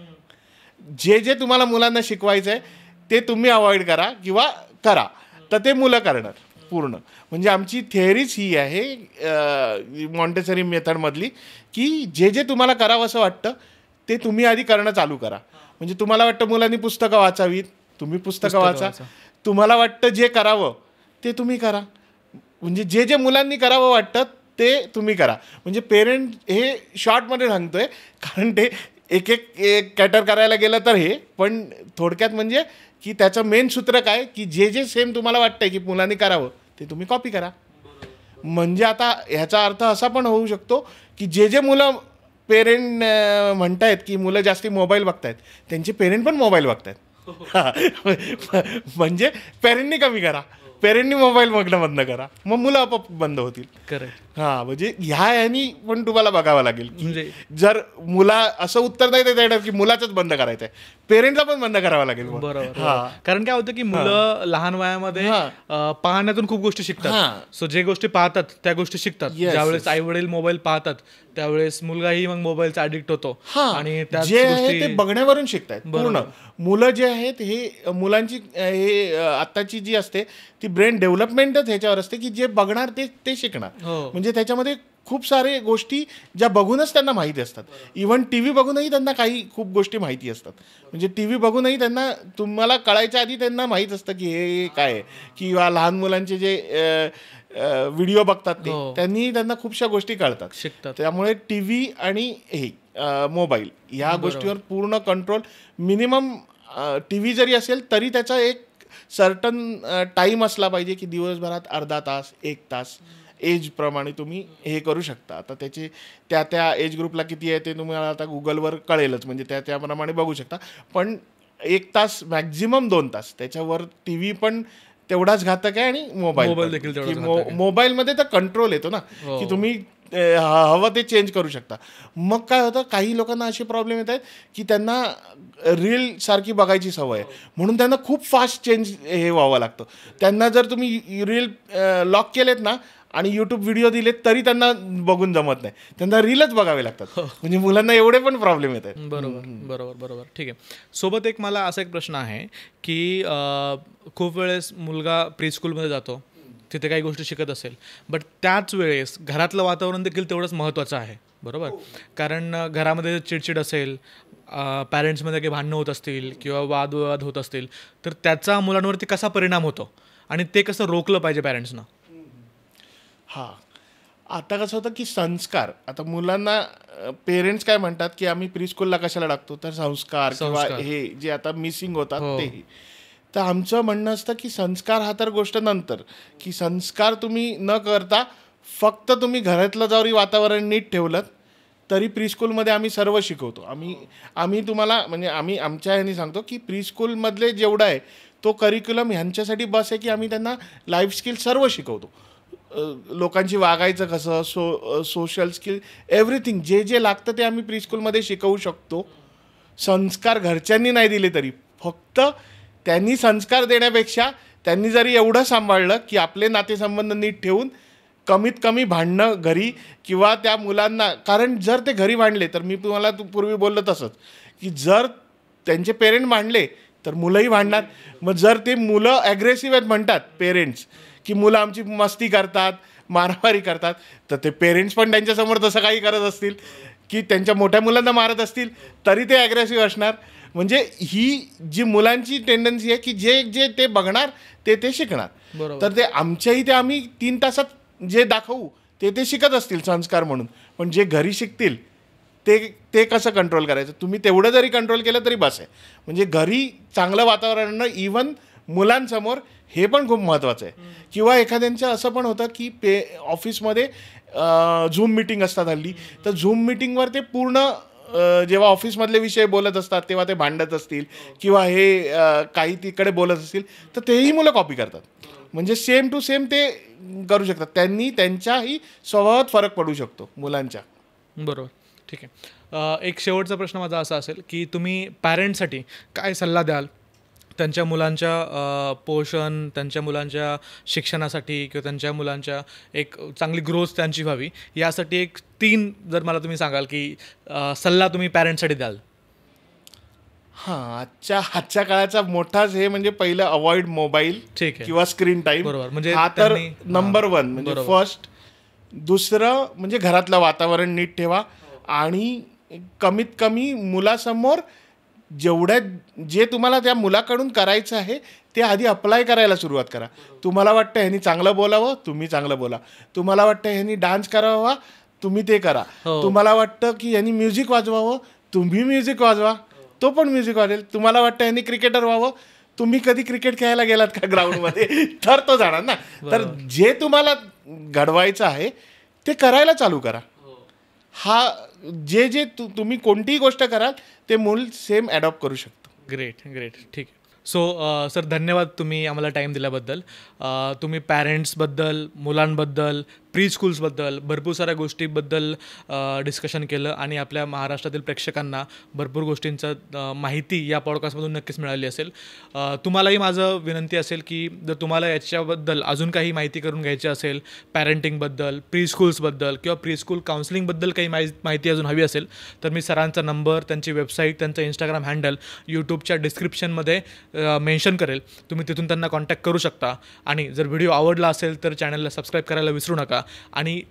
A: जे तुम्हाला मुलांना शिकवायचं आहे ते तुम्ही अवॉइड करा किंवा करा तर ते मुलं करणार पूर्ण. म्हणजे आमची थिअरीच ही आहे मॉन्टेसरी मेथडमधली की जे तुम्हाला करावं असं वाटतं ते तुम्ही आधी करणं चालू करा. म्हणजे तुम्हाला वाटतं मुलांनी पुस्तकं वाचावीत, तुम्ही पुस्तकं वाचा. तुम्हाला वाटतं जे करावं ते तुम्ही करा. म्हणजे जे मुलांनी करावं वाटतं ते तुम्ही करा. म्हणजे पेरेंट हे शॉर्टमध्ये सांगतोय कारण ते एक कॅटर करायला गेलं तर हे, पण थोडक्यात म्हणजे की त्याचं मेन सूत्र काय की जे सेम तुम्हाला वाटतंय की मुलांनी करावं ते तुम्ही कॉपी करा. म्हणजे आता ह्याचा अर्थ असा पण होऊ शकतो की जे मुलं पेरेंट म्हणतायत की मुलं जास्ती मोबाईल बघतायत त्यांचे पेरेंट पण मोबाईल बघतायत. म्हणजे पेरेंटनी कमी करा, पेरेंटनी मोबाईल बघणं बंद करा, मग मुलं आपोआप बंद होतील.
B: करेक्ट.
A: म्हणजे ह्या यांनी पण तुम्हाला बघावं लागेल म्हणजे जर मुला असं उत्तर नाही देता येणार की मुलाचंच बंद करायचं आहे, पेरेंटला पण बंद करावं लागेल.
B: बरोबर. कारण काय होतं की मुलं लहान वयामध्ये पाहण्यातून खूप गोष्टी शिकतात. सो जे गोष्टी पाहतात त्या गोष्टी शिकतात. ज्यावेळेस आई वडील मोबाईल पाहतात त्यावेळेस मुलगाही मग मोबाईलचा ऍडिक्ट होतो आणि
A: जे आहे ते बघण्यावरून शिकतायत पूर्ण. मुलं जे आहेत हे मुलांची हे आत्ताची जी असते ती ब्रेन डेव्हलपमेंटच ह्याच्यावर असते की जे बघणार ते शिकणार. म्हणजे त्याच्यामध्ये खूप सारे गोष्टी ज्या बघूनच त्यांना माहिती असतात. इव्हन टी व्ही बघूनही त्यांना काही खूप गोष्टी माहिती असतात. म्हणजे टी व्ही बघूनही त्यांना तुम्हाला कळायच्या आधी त्यांना माहीत असतं की हे काय आहे. किंवा लहान मुलांचे जे व्हिडिओ बघतात ते त्यांना खूपशा गोष्टी कळतात, शिकतात. त्यामुळे टी व्ही आणि हे मोबाईल ह्या गोष्टीवर पूर्ण कंट्रोल मिनिमम टी व्ही जरी असेल तरी त्याचा एक सर्टन टाईम असला पाहिजे की दिवसभरात अर्धा तास 1 तास एजप्रमाणे तुम्ही हे करू शकता. आता त्याचे त्या एज ग्रुपला किती आहे ते तुम्हाला आता गुगलवर कळेलच, म्हणजे त्याप्रमाणे बघू शकता. पण 1 तास मॅक्झिमम 2 तास, त्याच्यावर टी व्ही पण तेवढाच घातक आहे आणि मोबाईल देखील. मोबाईलमध्ये तर कंट्रोल येतो ना की तुम्ही हवं ते चेंज करू शकता. मग काय होतं, काही लोकांना असे प्रॉब्लेम येत आहेत की त्यांना रील सारखी बघायची सवय आहे, म्हणून त्यांना खूप फास्ट चेंज हे व्हावं लागतं. त्यांना जर तुम्ही रील लॉक केलेत ना आणि यूट्यूब व्हिडिओ दिलेत तरी त्यांना बघून जमत नाही, त्यांना रीलच बघावे लागतात. म्हणजे मुलांना एवढे पण प्रॉब्लेम येत आहेत.
B: बरोबर. ठीक आहे. सोबत एक मला असा एक प्रश्न आहे की खूप वेळेस मुलगा प्रीस्कूलमध्ये जातो, तिथे काही गोष्टी शिकत असेल, बट त्याच वेळेस घरातलं वातावरण देखील तेवढंच महत्त्वाचं आहे, बरोबर? कारण घरामध्ये चिडचिड असेल, पॅरेंट्समध्ये काही भांडणं होत असतील किंवा वादविवाद होत असतील, तर त्याचा मुलांवरती कसा परिणाम होतो आणि ते कसं रोखलं पाहिजे पॅरेंट्सनं?
A: आता कसं होतं की संस्कार, आता मुलांना पेरेंट्स काय म्हणतात की आम्ही प्रीस्कूलला कशाला टाकतो, तर संस्कार किंवा हे जे आता मिसिंग होतात ते. तर आमचं म्हणणं असतं की संस्कार हा तर गोष्ट नंतर, की संस्कार तुम्ही न करता फक्त तुम्ही घरातलं जरी वातावरण नीट ठेवलं तरी प्रीस्कूलमध्ये आम्ही सर्व शिकवतो. आम्ही तुम्हाला म्हणजे आम्ही आमच्या ह्यानी सांगतो की प्रीस्कूलमधले जेवढा आहे तो करिक्युलम ह्यांच्यासाठी बस आहे की आम्ही त्यांना लाईफ स्किल सर्व शिकवतो. लोकांशी वागायचं कसं, सोशल स्किल, एव्हरीथिंग जे जे लागतं ते आम्ही प्रीस्कूलमध्ये शिकवू शकतो. संस्कार घरच्यांनी नाही दिले तरी, फक्त त्यांनी संस्कार देण्यापेक्षा त्यांनी जरी एवढं सांभाळलं की आपले नातेसंबंध नीट ठेवून कमीत कमी भांडणं घरी किंवा त्या मुलांना, कारण जर ते घरी भांडले तर मी तुम्हाला पूर्वी बोललो तसंच की जर त्यांचे पेरेंट भांडले तर मुलंही भांडणार. मग जर ते मुलं ॲग्रेसिव्ह आहेत म्हणतात पेरेंट्स की मुलं आमची मस्ती करतात, मारामारी करतात, तर ते पेरेंट्स पण त्यांच्यासमोर तसं काही करत असतील की त्यांच्या मोठ्या मुलांना मारत असतील तरी ते ॲग्रेसिव्ह असणार. म्हणजे ही जी मुलांची टेंडन्सी आहे की जे जे ते बघणार ते शिकणार. तर ते आमच्या इथे आम्ही 3 तासात जे दाखवू ते शिकत असतील संस्कार म्हणून, पण जे घरी शिकतील ते कसं कंट्रोल करायचं, तुम्ही तेवढं जरी कंट्रोल केलं तरी बस आहे. म्हणजे घरी चांगलं वातावरण इव्हन मुलांसमोर, हे पण खूप महत्त्वाचं आहे. किंवा एखाद्यांचं असं पण होतं की ऑफिसमध्ये झूम मिटिंग असतात हल्ली, तर झूम मिटिंगवर ते पूर्ण जेव्हा ऑफिसमधले विषय बोलत असतात तेव्हा ते भांडत असतील किंवा हे काही तिकडे बोलत असतील तर तेही मुलं कॉपी करतात. म्हणजे सेम टू सेम ते करू शकतात. त्यांनी त्यांच्याही स्वभावात फरक पडू शकतो मुलांच्या.
B: बरोबर, ठीक आहे. एक शेवटचा प्रश्न माझा असा असेल की तुम्ही पॅरेंट्ससाठी काय सल्ला द्याल त्यांच्या मुलांच्या पोषण, त्यांच्या मुलांच्या शिक्षणासाठी किंवा त्यांच्या मुलांच्या एक चांगली ग्रोथ त्यांची व्हावी यासाठी एक 3 जर मला तुम्ही सांगाल की सल्ला तुम्ही पॅरेंट्ससाठी द्याल?
A: आजच्या काळाचा मोठाच हे म्हणजे पहिलं अवॉइड मोबाईल किंवा स्क्रीन टाईम.
B: बरोबर, म्हणजे
A: हा तर नंबर 1 म्हणजे फर्स्ट. दुसरं म्हणजे घरातलं वातावरण नीट ठेवा आणि कमीत कमी मुलासमोर जे तुम्हाला त्या मुलाकडून करायचं आहे ते आधी अप्लाय करायला सुरुवात करा. तुम्हाला वाटतं ह्यांनी चांगलं बोलावं, तुम्ही चांगलं बोला. तुम्हाला वाटतं ह्यांनी डान्स करावा, तुम्ही ते करा. तुम्हाला वाटतं की ह्यांनी म्युझिक वाजवावं, तुम्ही म्युझिक वाजवा, तो पण म्युझिक वाजेल. तुम्हाला वाटतं ह्यांनी क्रिकेटर व्हावं, तुम्ही कधी क्रिकेट खेळायला गेलात का ग्राउंडमध्ये, तर तो जाणार ना. तर जे तुम्हाला घडवायचं आहे ते करायला चालू करा. जे तुम्ही कोणतीही गोष्ट कराल ते मूल सेम ॲडॉप्ट करू शकतो.
B: ग्रेट, ठीक आहे. सो सर, धन्यवाद तुम्ही आम्हाला टाईम दिल्याबद्दल. तुम्ही पॅरेंट्सबद्दल, मुलांबद्दल, प्री स्कूल्सबद्दल भरपूर साऱ्या गोष्टीबद्दल डिस्कशन केलं आणि आपल्या महाराष्ट्रातील प्रेक्षकांना भरपूर गोष्टींचं माहिती या पॉडकास्टमधून नक्कीच मिळाली असेल. तुम्हालाही माझं विनंती असेल की जर तुम्हाला याच्याबद्दल अजून काही माहिती करून घ्यायची असेल, पॅरेंटिंगबद्दल, प्री स्कूल्सबद्दल किंवा प्री स्कूल काउन्सिलिंगबद्दल काही माहिती अजून हवी असेल तर मी सरांचा नंबर, त्यांची वेबसाईट, त्यांचं इंस्टाग्राम हँडल यूट्यूबच्या डिस्क्रिप्शनमध्ये मेन्शन करेल. तुम्ही तिथून त्यांना कॉन्टॅक्ट करू शकता. आणि जर व्हिडिओ आवडला असेल तर चॅनलला सबस्क्राईब करायला विसरू नका आणि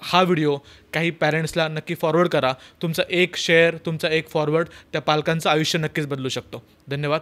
B: हा व्हिडिओ काही पॅरेंट्सला नक्की फॉरवर्ड करा. तुमचा एक शेअर, तुमचा एक फॉरवर्ड त्या पालकांचं आयुष्य नक्कीच बदलू शकतो. धन्यवाद.